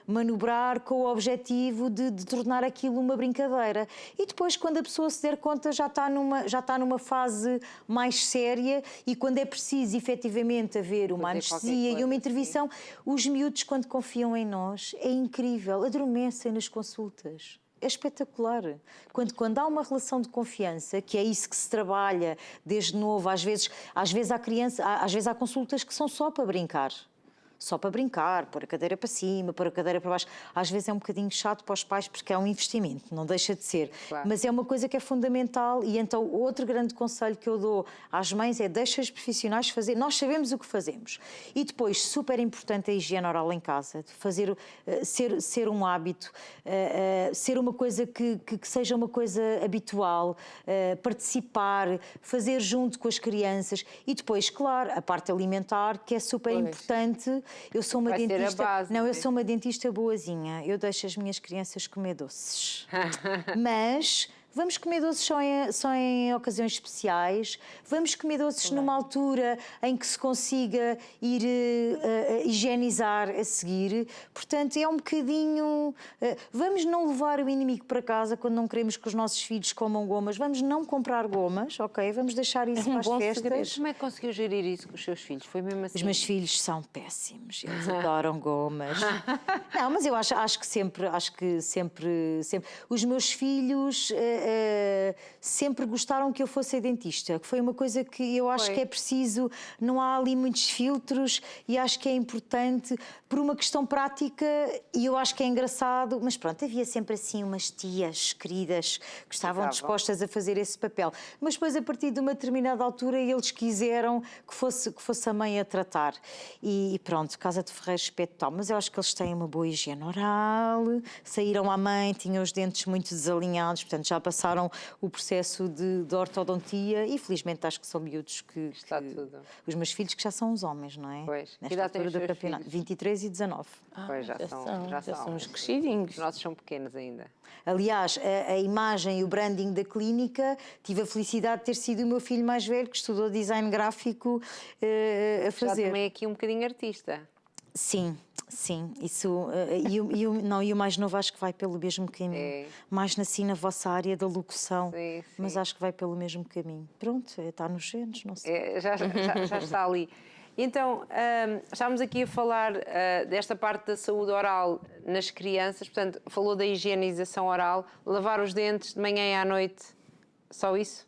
manobrar com o objetivo de tornar aquilo uma brincadeira. E depois, quando a pessoa se der conta, já está numa fase mais séria, e quando é preciso efetivamente haver uma anestesia e uma intervenção, os miúdos, quando confiam em nós, é incrível, adormecem nas consultas. É espetacular. Quando há uma relação de confiança, que é isso que se trabalha desde novo, às vezes há consultas que são só para brincar. Só para brincar, pôr a cadeira para cima, pôr a cadeira para baixo. Às vezes é um bocadinho chato para os pais, porque é um investimento, não deixa de ser. Claro. Mas é uma coisa que é fundamental, e então outro grande conselho que eu dou às mães é: deixa os profissionais fazer, nós sabemos o que fazemos. E depois, super importante, a higiene oral em casa, ser um hábito, ser uma coisa que seja uma coisa habitual, participar, fazer junto com as crianças. E depois, claro, a parte alimentar, que é super importante. Eu sou uma dentista. Eu sou uma dentista boazinha. Eu deixo as minhas crianças comer doces. Vamos comer doces só em ocasiões especiais, vamos comer doces numa altura em que se consiga ir higienizar a seguir. Portanto, é um bocadinho... vamos não levar o inimigo para casa quando não queremos que os nossos filhos comam gomas. Vamos não comprar gomas, ok? Vamos deixar isso para as festas. Como é que conseguiu gerir isso com os seus filhos? Foi mesmo assim? Os meus filhos são péssimos, eles adoram gomas. Não, mas eu acho que sempre, os meus filhos sempre gostaram que eu fosse dentista, que foi uma coisa que eu acho que é preciso, não há ali muitos filtros e acho que é importante por uma questão prática e eu acho que é engraçado, mas pronto, havia sempre assim umas tias queridas que estavam dispostas a fazer esse papel. Mas depois, a partir de uma determinada altura, eles quiseram que fosse a mãe a tratar. E pronto, Casa de Ferreiros, espeto tal. Mas eu acho que eles têm uma boa higiene oral, saíram à mãe, tinham os dentes muito desalinhados, portanto já passaram o processo de ortodontia e felizmente acho que são miúdos que tudo. Os meus filhos que já são os homens, não é? Pois. Nesta altura do campeonato. Filhos? 23 e 19. Pois, já são uns Os crescidinhos. nossos são pequenos ainda. Aliás, a imagem e o branding da clínica, tive a felicidade de ter sido o meu filho mais velho que estudou design gráfico a fazer. Já também aqui um bocadinho artista. Sim, isso, e o mais novo acho que vai pelo mesmo caminho, mais na vossa área da locução, Sim. mas acho que vai pelo mesmo caminho. Pronto, está nos genes, não sei. Já está ali. Então, estávamos aqui a falar desta parte da saúde oral nas crianças, portanto, falou da higienização oral, lavar os dentes de manhã e à noite, só isso?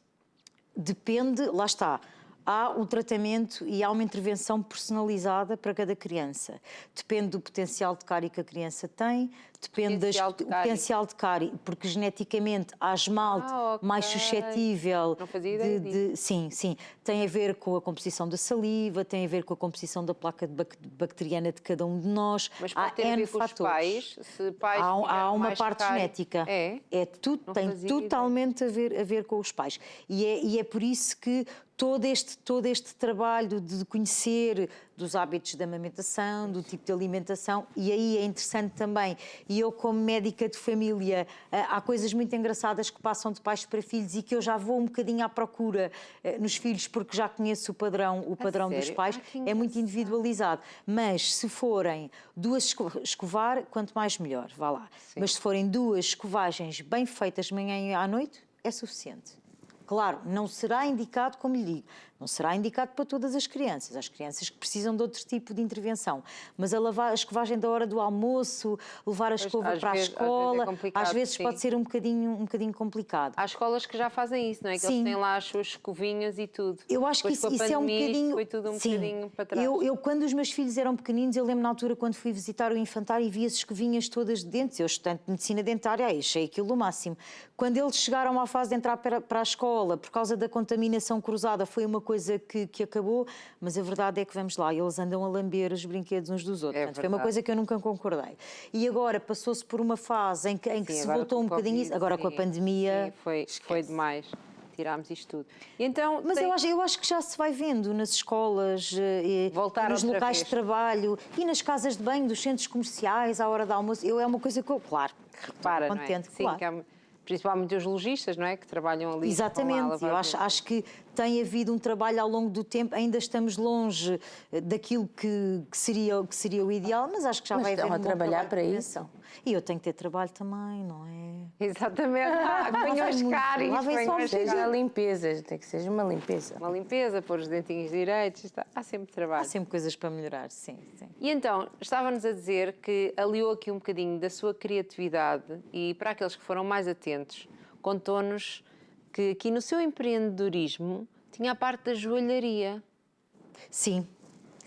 Depende, lá está. Há um tratamento e há uma intervenção personalizada para cada criança. Depende do potencial de cárie que a criança tem, depende do potencial de cárie, porque geneticamente há esmalte mais suscetível. Não fazia ideia disso. Sim. Tem a ver com a composição da saliva, tem a ver com a composição da placa bacteriana de cada um de nós. Mas pode ter a ver com os pais? Se pais há uma mais parte cárie. genética. Tem fazia totalmente a ver com os pais. E é por isso que todo este trabalho de conhecer dos hábitos da amamentação, do tipo de alimentação, e aí é interessante também, e eu como médica de família, há coisas muito engraçadas que passam de pais para filhos e que eu já vou um bocadinho à procura nos filhos porque já conheço o padrão dos pais, é muito individualizado, mas se forem duas escovar, quanto mais melhor, vá lá. Sim. Mas se forem duas escovagens bem feitas de manhã e à noite, é suficiente. Claro, não será indicado, como lhe digo, não será indicado para todas as crianças. As crianças que precisam de outro tipo de intervenção. Mas a escovagem da hora do almoço, levar a escova para a escola, às vezes pode ser um bocadinho complicado. Há escolas que já fazem isso, não é? Que eles têm lá as suas escovinhas e tudo. Eu acho que isso é um bocadinho... Foi tudo um bocadinho para trás. Eu, quando os meus filhos eram pequeninos, eu lembro na altura quando fui visitar o infantário e vi as escovinhas todas de dentes. Eu, estudante de medicina dentária, achei aquilo o máximo. Quando eles chegaram à fase de entrar para a escola, por causa da contaminação cruzada, foi uma coisa que acabou, mas a verdade é que, vamos lá, eles andam a lamber os brinquedos uns dos outros. Portanto, foi uma coisa que eu nunca concordei. E agora passou-se por uma fase em que se voltou um bocadinho isso. Agora com a pandemia... Foi demais. Tirámos isto tudo. E então, mas eu acho que já se vai vendo nas escolas, nos locais de trabalho e nas casas de banho, dos centros comerciais, à hora do almoço. É uma coisa que eu, claro, repara, contente, não é? Sim, claro. principalmente os lojistas, não é? Que trabalham ali. Exatamente, eu acho que tem havido um trabalho ao longo do tempo, ainda estamos longe daquilo que seria o ideal, mas acho que já vai haver estão a trabalhar para isso. E eu tenho que ter trabalho também, não é? Exatamente. Venham as cáries, seja a limpeza, tem que ser uma limpeza. Uma limpeza, pôr os dentinhos direitos, há sempre trabalho. Há sempre coisas para melhorar, sim. E então, estava-nos a dizer que aliou aqui um bocadinho da sua criatividade e para aqueles que foram mais atentos, contou-nos que aqui no seu empreendedorismo tinha a parte da joalharia. Sim.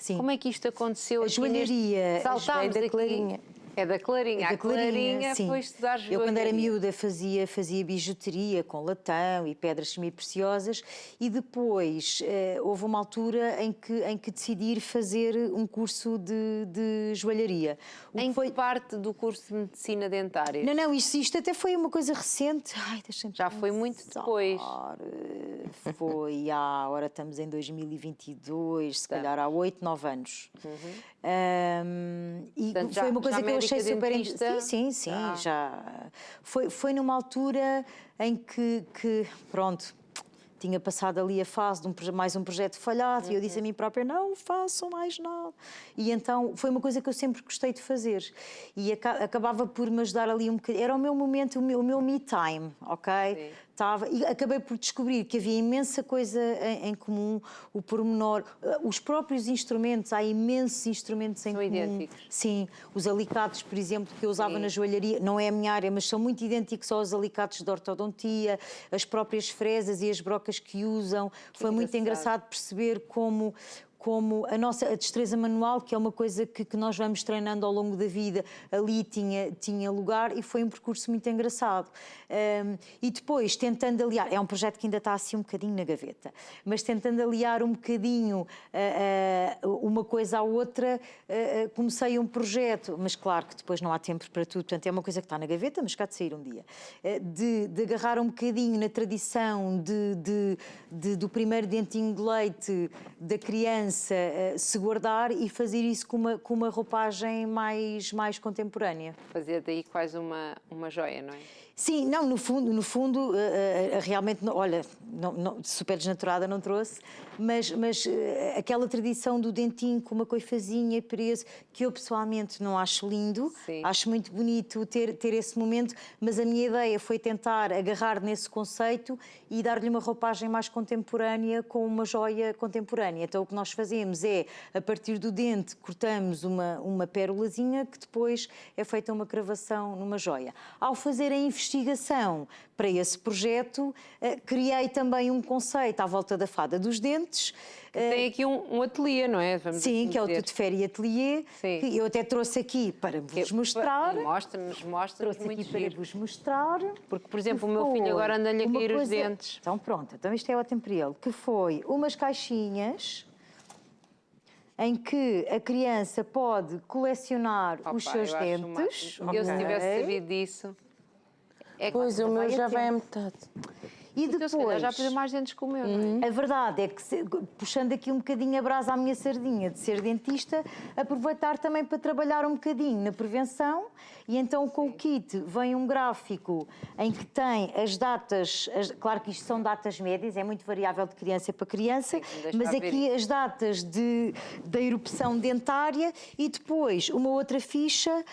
Como é que isto aconteceu? A joalharia saltámos da Clarinha. É da Clarinha. A Clarinha foi estudar joalharia. Eu, quando era miúda, fazia bijuteria com latão e pedras semi-preciosas e depois houve uma altura em que decidi ir fazer um curso de joalharia. Em que parte do curso de medicina dentária? Não, isto até foi uma coisa recente. Já foi muito depois. Foi, ora estamos em 2022, se calhar há 8, 9 anos. E portanto, foi uma coisa que eu médica super dentista? Sim, já. Foi numa altura em que pronto, tinha passado ali a fase de mais um projeto falhado e eu disse a mim própria, não faço mais nada. E então foi uma coisa que eu sempre gostei de fazer e acabava por me ajudar ali um bocadinho. Era o meu momento, o meu me time, ok? Sim. E acabei por descobrir que havia imensa coisa em comum, o pormenor, os próprios instrumentos, há imensos instrumentos em São comum. idênticos. Sim, os alicates, por exemplo, que eu usava Sim. na joalharia, não é a minha área, mas são muito idênticos aos alicates de ortodontia, as próprias fresas e as brocas que usam. Foi muito engraçado perceber como a nossa destreza manual, que é uma coisa que nós vamos treinando ao longo da vida, ali tinha lugar e foi um percurso muito engraçado. E depois, tentando aliar, é um projeto que ainda está assim um bocadinho na gaveta, mas tentando aliar um bocadinho uma coisa à outra, comecei um projeto, mas claro que depois não há tempo para tudo, portanto é uma coisa que está na gaveta, mas cá de sair um dia, de agarrar um bocadinho na tradição do primeiro dentinho de leite da criança, se guardar e fazer isso com uma roupagem mais contemporânea. Fazer daí quase uma joia, não é? Sim, não, no fundo realmente, olha, super desnaturada não trouxe, mas aquela tradição do dentinho com uma coifazinha preso, que eu pessoalmente não acho lindo, Sim. acho muito bonito ter esse momento, mas a minha ideia foi tentar agarrar nesse conceito e dar-lhe uma roupagem mais contemporânea com uma joia contemporânea. Então o que nós fazemos é, a partir do dente, cortamos uma pérolazinha que depois é feita uma cravação numa joia. Ao fazer a investigação para esse projeto, criei também um conceito à volta da fada dos dentes. Tem aqui um ateliê, não é? Vamos Sim, assim que é o dizer. Tudo Féri Atelier, Sim. que eu até trouxe aqui para vos mostrar. Mostra-nos Trouxe muito aqui para giro. vos mostrar. Porque, por exemplo, o que meu filho foi agora anda-lhe a uma cair os coisa- dentes. Então pronto, então isto é ótimo para ele. Que foi umas caixinhas em que a criança pode colecionar Opa, os seus eu acho o dentes. máximo. Eu, se tivesse ok? sabido disso... É Pois, o meu vai a já vai a tempo. metade. E Então, se calhar, depois, já perdeu mais dentes que o meu, não é? a verdade é que, puxando aqui um bocadinho a brasa à minha sardinha de ser dentista, aproveitar também para trabalhar um bocadinho na prevenção e então com o kit vem um gráfico em que tem as datas, claro que isto são datas médias, é muito variável de criança para criança, Sim, deixa mas lá ver aqui as datas da erupção dentária e depois uma outra ficha que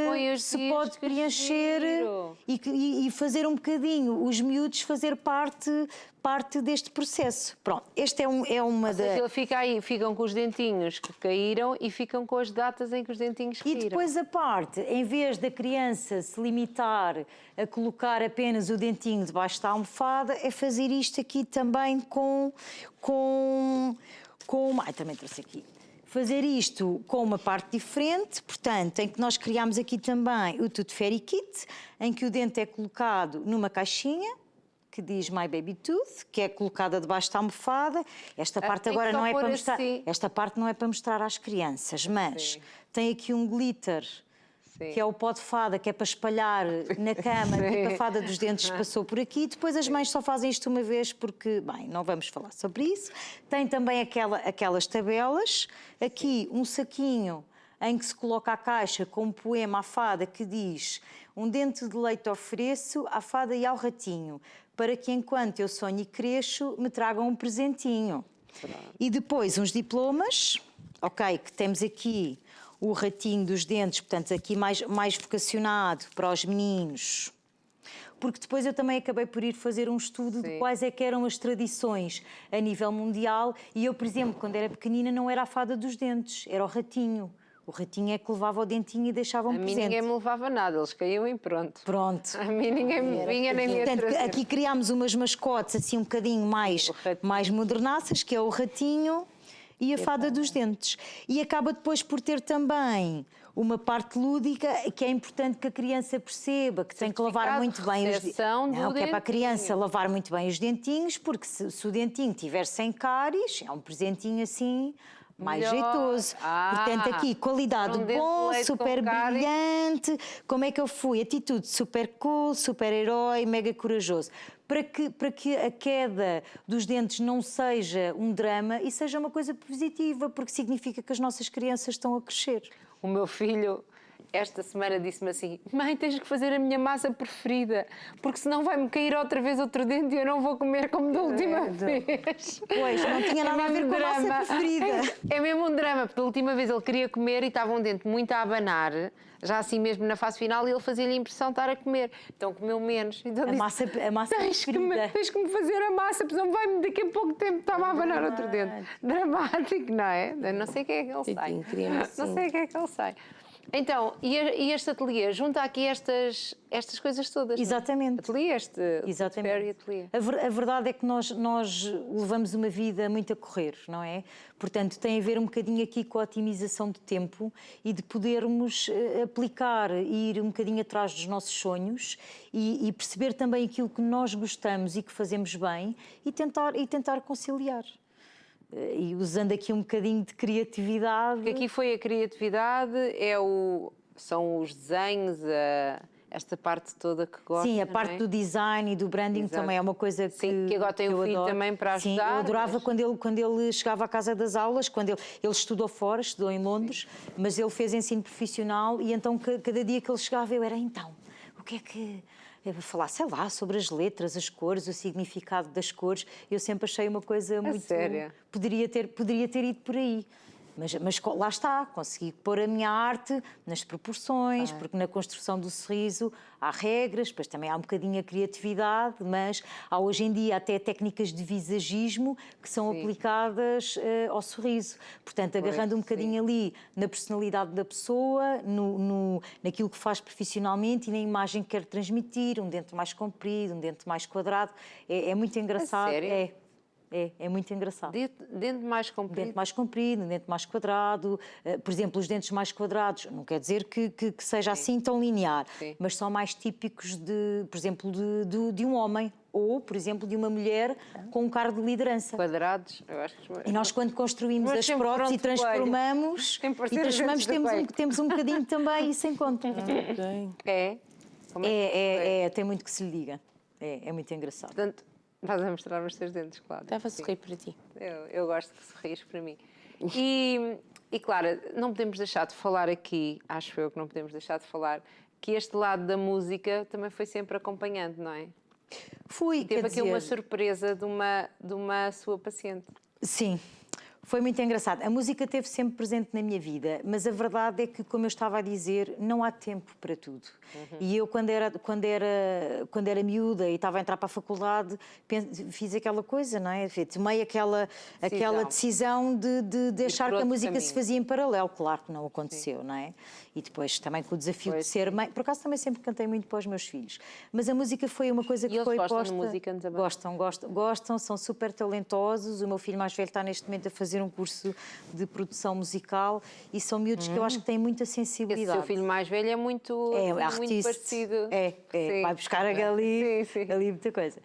põe em que os se dias, pode que preencher giro. e fazer um bocadinho os miúdos fazer parte deste processo. Pronto, este é uma Ou seja, ele fica aí, ficam com os dentinhos que caíram e ficam com as datas em que os dentinhos E caíram. depois a parte, em vez da criança se limitar a colocar apenas o dentinho debaixo da almofada, é fazer isto aqui também ai, também trouxe aqui. Fazer isto com uma parte diferente, portanto, em que nós criamos aqui também o Tudo Fairy Kit, em que o dente é colocado numa caixinha, que diz My Baby Tooth, que é colocada debaixo da almofada. Esta parte tem que agora só não é pôr para mostrar. assim. Esta parte não é para mostrar às crianças, mas Sim. tem aqui um glitter, Sim. que é o pó de fada, que é para espalhar na cama, tipo a fada dos dentes passou por aqui. Depois as mães só fazem isto uma vez porque, bem, não vamos falar sobre isso. Tem também aquelas tabelas, aqui um saquinho em que se coloca a caixa com um poema à fada que diz: um dente de leite ofereço à fada e ao ratinho, para que enquanto eu sonho e cresço, me tragam um presentinho. E depois uns diplomas, ok, que temos aqui o ratinho dos dentes, portanto aqui mais vocacionado para os meninos. Porque depois eu também acabei por ir fazer um estudo de quais é que eram as tradições a nível mundial e eu, por exemplo, quando era pequenina não era a fada dos dentes, era o ratinho. O ratinho é que levava o dentinho e deixava um A mim presente. ninguém me levava nada, eles caíam e pronto. Pronto. A mim ninguém me vinha nem me ia Portanto, trazer. aqui criámos umas mascotes assim um bocadinho mais modernaças, que é o ratinho e a fada dos dentes. E acaba depois por ter também uma parte lúdica que é importante que a criança perceba, que tem que lavar muito bem os dentinhos. Não, que é para a criança lavar muito bem os dentinhos, porque se o dentinho estiver sem cáries, é um presentinho assim mais Melhor. jeitoso. Portanto, aqui, qualidade um dente de bom, leite super com cárie. brilhante. Como é que eu fui? Atitude super cool, super herói, mega corajoso. Para que a queda dos dentes não seja um drama e seja uma coisa positiva, porque significa que as nossas crianças estão a crescer. O meu filho esta semana disse-me assim: mãe, tens que fazer a minha massa preferida, porque senão vai-me cair outra vez outro dente e eu não vou comer como da última vez. Pois, não tinha nada a ver com a massa preferida. É mesmo um drama, porque da última vez ele queria comer e estava um dente muito a abanar, já assim mesmo na fase final, e ele fazia-lhe a impressão de estar a comer. Então comeu menos. Então A massa preferida. tens que me fazer a massa, porque senão vai-me daqui a pouco tempo estava a abanar outro dente. Dramático, não é? Não sei o que é que ele sai. Não sei o que é que ele sai. Então, e este ateliê junta aqui estas coisas todas? Exatamente. Ateliê, Exatamente. ateliê. A verdade é que nós levamos uma vida muito a correr, não é? Portanto, tem a ver um bocadinho aqui com a otimização de tempo e de podermos aplicar e ir um bocadinho atrás dos nossos sonhos e perceber também aquilo que nós gostamos e que fazemos bem e tentar conciliar. E usando aqui um bocadinho de criatividade. Porque aqui foi a criatividade, são os desenhos, esta parte toda que gosto. Sim, a parte do design e do branding. Exato. Também é uma coisa que sim, que agora tem o filho também para ajudar. Sim, eu adorava quando ele chegava à casa das aulas, quando ele estudou fora, estudou em Londres, sim, mas ele fez ensino profissional e então cada dia que ele chegava eu era então, o que é que... Eu vou falar, sei lá, sobre as letras, as cores, o significado das cores. Eu sempre achei uma coisa muito... Sério? Poderia ter ido por aí. Mas lá está, consegui pôr a minha arte nas proporções, porque na construção do sorriso há regras, depois também há um bocadinho a criatividade, mas há hoje em dia até técnicas de visagismo que são sim, aplicadas ao sorriso. Portanto, agarrando um bocadinho sim, ali na personalidade da pessoa, naquilo que faz profissionalmente e na imagem que quer transmitir, um dente mais comprido, um dente mais quadrado. É muito engraçado. Sério? É muito engraçado. Dente mais comprido? Dente mais comprido, dente mais quadrado. Por exemplo, os dentes mais quadrados, não quer dizer que seja sim, assim tão linear, sim, mas são mais típicos, por exemplo, de um homem ou, por exemplo, de uma mulher com um cargo de liderança. Quadrados, eu acho que... E nós, quando construímos as próteses e transformamos, temos um bocadinho também isso em conta. É? Tem muito que se lhe diga. É muito engraçado. Portanto, estás a mostrar os teus dentes, claro. Estava a sorrir para ti. Eu gosto que sorrias para mim. E claro, não podemos deixar de falar aqui, acho eu que não podemos deixar de falar, que este lado da música também foi sempre acompanhante, não é? Teve aqui uma surpresa de uma sua paciente. Sim. Foi muito engraçado. A música esteve sempre presente na minha vida, mas a verdade é que, como eu estava a dizer, não há tempo para tudo. Uhum. E eu, quando era miúda e estava a entrar para a faculdade, fiz aquela coisa, não é? Tomei aquela decisão de achar que a música caminho se fazia em paralelo. Claro que não aconteceu, sim, não é? E depois também com o desafio de ser mãe. Por acaso também sempre cantei muito para os meus filhos. Mas a música foi uma coisa que foi posta... de música também? Gostam, são super talentosos. O meu filho mais velho está neste momento a fazer um curso de produção musical e são miúdos que eu acho que têm muita sensibilidade. Esse seu filho mais velho é muito parecido. Vai buscar ali muita coisa.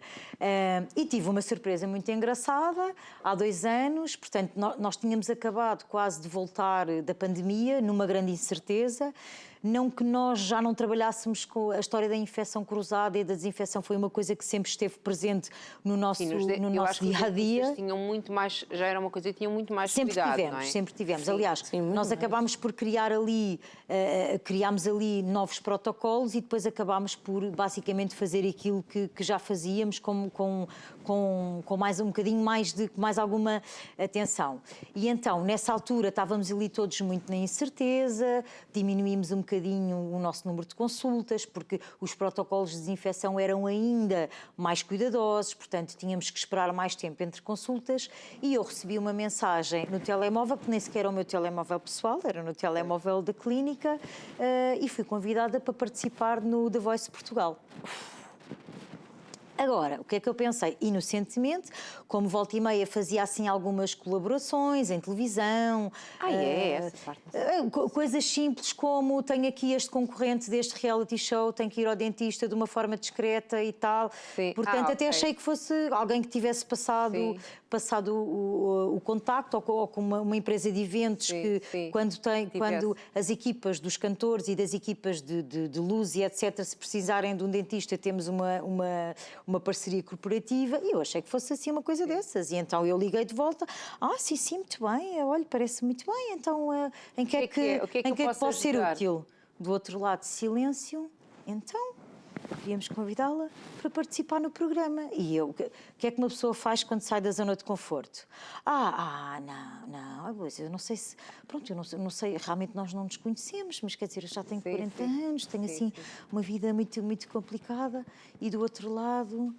E tive uma surpresa muito engraçada há 2 anos, portanto, nós tínhamos acabado quase de voltar da pandemia, numa grande incerteza. Não que nós já não trabalhássemos com a história da infecção cruzada e da desinfecção, foi uma coisa que sempre esteve presente no nosso dia-a-dia. Tinham muito mais, já era uma coisa que tinham muito mais cuidado, não é? Sempre tivemos. Sim, aliás, sim, nós acabámos por criámos ali novos protocolos e depois acabámos por basicamente fazer aquilo que já fazíamos com mais um bocadinho mais alguma atenção. E então, nessa altura, estávamos ali todos muito na incerteza, diminuímos um bocadinho o nosso número de consultas, porque os protocolos de desinfecção eram ainda mais cuidadosos, portanto, tínhamos que esperar mais tempo entre consultas e eu recebi uma mensagem no telemóvel, que nem sequer era o meu telemóvel pessoal, era no telemóvel da clínica, e fui convidada para participar no The Voice Portugal. Agora, o que é que eu pensei? Inocentemente, como volta e meia fazia assim algumas colaborações em televisão. Essa parte. Coisas simples como tenho aqui este concorrente deste reality show, tenho que ir ao dentista de uma forma discreta e tal. Sim. Portanto, até achei que fosse alguém que tivesse passado o contacto ou com uma empresa de eventos quando as equipas dos cantores e das equipas de luz e etc. se precisarem de um dentista, temos uma parceria corporativa e eu achei que fosse assim uma coisa dessas. E então eu liguei de volta, sim, muito bem, olha, parece muito bem, então em que é que posso ser útil? do outro lado silêncio, então queríamos convidá-la para participar no programa. E eu, o que é que uma pessoa faz quando sai da zona de conforto? Não, pois eu não sei se... Pronto, eu não sei, realmente nós não nos conhecemos, mas quer dizer, eu já tenho 40 anos, tenho assim uma vida muito, muito complicada. E do outro lado...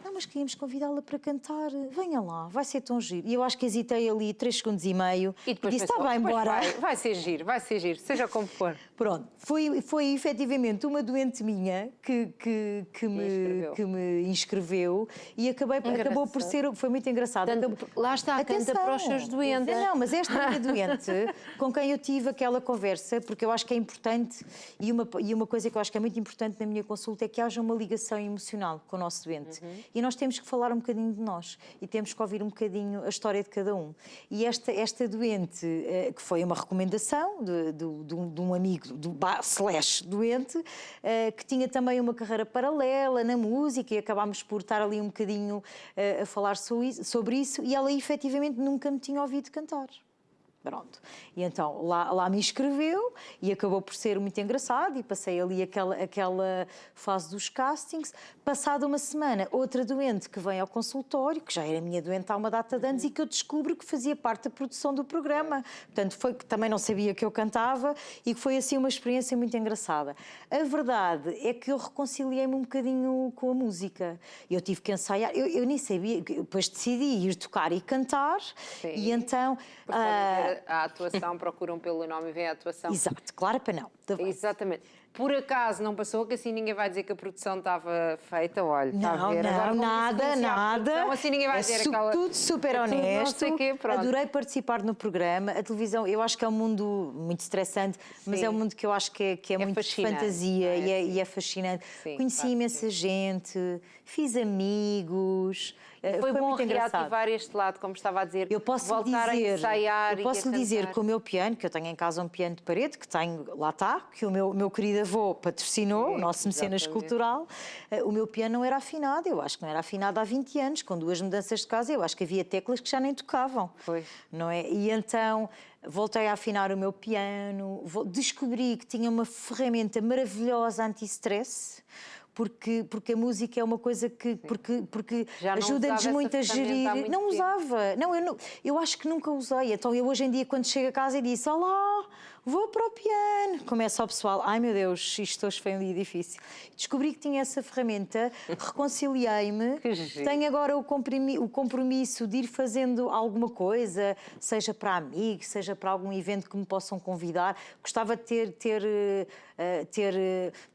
Não, mas queríamos convidá-la para cantar. Venha lá, vai ser tão giro. E eu acho que hesitei ali 3 segundos e meio e depois disse, pensou, está bem, "Pois bora." vai ser giro, seja como for. Pronto, foi efetivamente uma doente minha que me inscreveu e acabou por ser, foi muito engraçado. Lá está, canta para os seus doentes. Não, mas esta minha doente, com quem eu tive aquela conversa, porque eu acho que é importante, e uma coisa que eu acho que é muito importante na minha consulta é que haja uma ligação emocional com o nosso doente. E nós temos que falar um bocadinho de nós e temos que ouvir um bocadinho a história de cada um. E esta doente, que foi uma recomendação de um amigo, doente, que tinha também uma carreira paralela na música e acabámos por estar ali um bocadinho a falar sobre isso e ela efetivamente nunca me tinha ouvido cantar. Pronto. E então lá me inscreveu e acabou por ser muito engraçado e passei ali aquela fase dos castings. Passada uma semana, outra doente que vem ao consultório, que já era minha doente há uma data de anos e que eu descubro que fazia parte da produção do programa. Portanto, foi que também não sabia que eu cantava e que foi assim uma experiência muito engraçada. A verdade é que eu reconciliei-me um bocadinho com a música. Eu tive que ensaiar, eu nem sabia, depois decidi ir tocar e cantar. Sim. E então... A atuação, procuram pelo nome e vem a atuação. Exato, claro para não. Exatamente. Por acaso não passou, que assim ninguém vai dizer que a produção estava feita, olha, está a ver. Agora, nada. Produção, assim ninguém vai dizer aquela... Tudo super honesto. Não sei quê, pronto. Adorei participar no programa. A televisão, eu acho que é um mundo muito estressante, mas é um mundo que eu acho que é muito de fantasia e é fascinante. Sim, conheci imensa gente, fiz amigos. Foi bom muito engraçado. reativar este lado, como estava a dizer, Eu posso voltar a ensaiar. Eu posso lhe dizer que o meu piano, que eu tenho em casa um piano de parede, que tenho, lá está, que o meu querido avô patrocinou, o nosso mecenas cultural, o meu piano não era afinado, eu acho que não era afinado há 20 anos, com 2 mudanças de casa, eu acho que havia teclas que já nem tocavam. Foi. Não é? E então voltei a afinar o meu piano, descobri que tinha uma ferramenta maravilhosa anti-stress, porque a música é uma coisa que porque ajuda-nos muito a gerir. Não usava. Não, eu acho que nunca usei. Então eu hoje em dia, quando chego a casa e disse olá, vou para o piano, começa o pessoal, ai meu Deus, isto hoje foi um dia difícil. Descobri que tinha essa ferramenta, reconciliei-me, tenho agora o compromisso de ir fazendo alguma coisa, seja para amigos, seja para algum evento que me possam convidar. Gostava de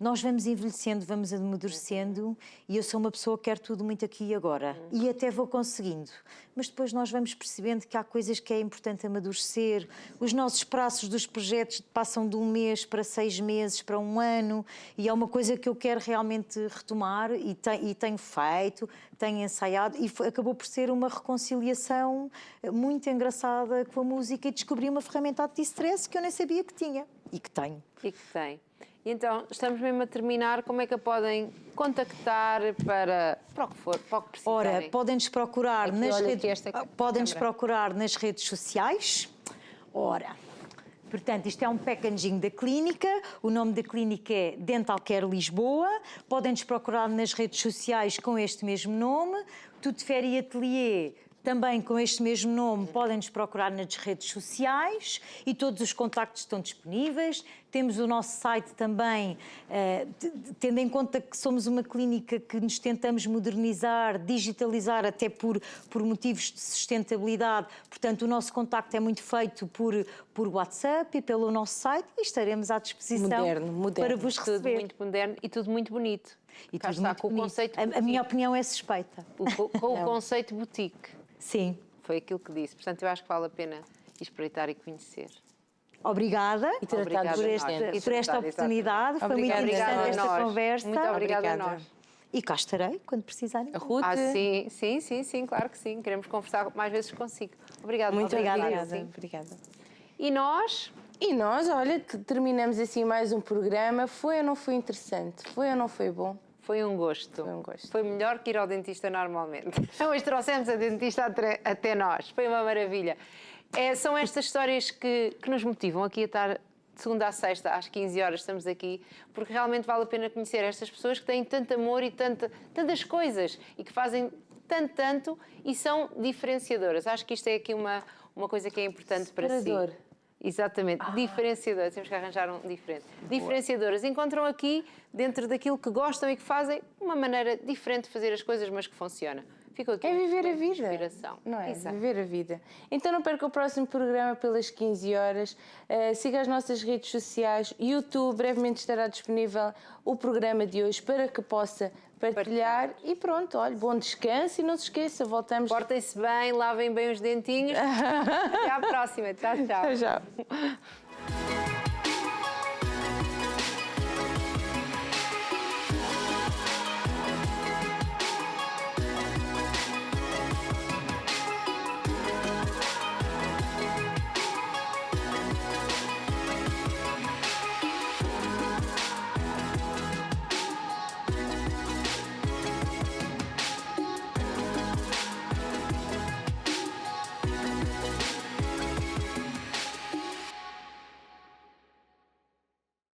nós vamos envelhecendo, vamos amadurecendo e eu sou uma pessoa que quer tudo muito aqui e agora. E até vou conseguindo. Mas depois nós vamos percebendo que há coisas que é importante amadurecer. Os nossos prazos dos projetos passam de 1 mês para 6 meses, para 1 ano, e é uma coisa que eu quero realmente retomar e tenho feito, tenho ensaiado e acabou por ser uma reconciliação muito engraçada com a música e descobri uma ferramenta anti-stress que eu nem sabia que tinha e que tenho. E que tem. Então, estamos mesmo a terminar. Como é que a podem contactar para o que for, para o que precisarem? Ora, podem-nos procurar, podem-nos procurar nas redes sociais. Ora, portanto, isto é um packaging da clínica. O nome da clínica é Dental Care Lisboa. Podem-nos procurar nas redes sociais com este mesmo nome. Tudo Féri Atelier, também com este mesmo nome, podem-nos procurar nas redes sociais e todos os contactos estão disponíveis. Temos o nosso site também, tendo em conta que somos uma clínica que nos tentamos modernizar, digitalizar, até por motivos de sustentabilidade. Portanto, o nosso contacto é muito feito por WhatsApp e pelo nosso site e estaremos à disposição moderno. para vos tudo receber. Muito moderno e tudo muito bonito. E Cá tudo está, muito com bonito. o conceito A minha opinião é suspeita. Com o conceito boutique. Sim. Foi aquilo que disse. Portanto, eu acho que vale a pena espreitar e conhecer. Obrigada E tratado por esta oportunidade. Foi muito interessante esta conversa. Muito obrigada a nós. E cá estarei quando precisarem. A Ruth. Sim, claro que sim. Queremos conversar mais vezes consigo. Obrigada. Muito obrigada. Obrigada. E nós? E nós, olha, terminamos assim mais um programa. Foi ou não foi interessante? Foi ou não foi bom? Foi um gosto. Foi um gosto. Foi melhor que ir ao dentista normalmente. Hoje trouxemos a dentista até nós. Foi uma maravilha. São estas histórias que nos motivam aqui a estar de segunda a sexta, às 15 horas, estamos aqui, porque realmente vale a pena conhecer estas pessoas que têm tanto amor e tantas coisas e que fazem tanto e são diferenciadoras. Acho que isto é aqui uma coisa que é importante para si. Separador. Exatamente, diferenciadoras, temos que arranjar um diferente. Diferenciadoras, encontram aqui, dentro daquilo que gostam e que fazem, uma maneira diferente de fazer as coisas, mas que funciona. Ficou aqui É um viver a momento de vida. inspiração. Não é? Exato. Viver a vida. Então não perca o próximo programa pelas 15 horas. Siga as nossas redes sociais. YouTube, brevemente estará disponível o programa de hoje para que possa partilhar. E pronto, olha, bom descanso e não se esqueça, voltamos. Portem-se bem, lavem bem os dentinhos. Até à próxima. Tchau, tchau. Tchau.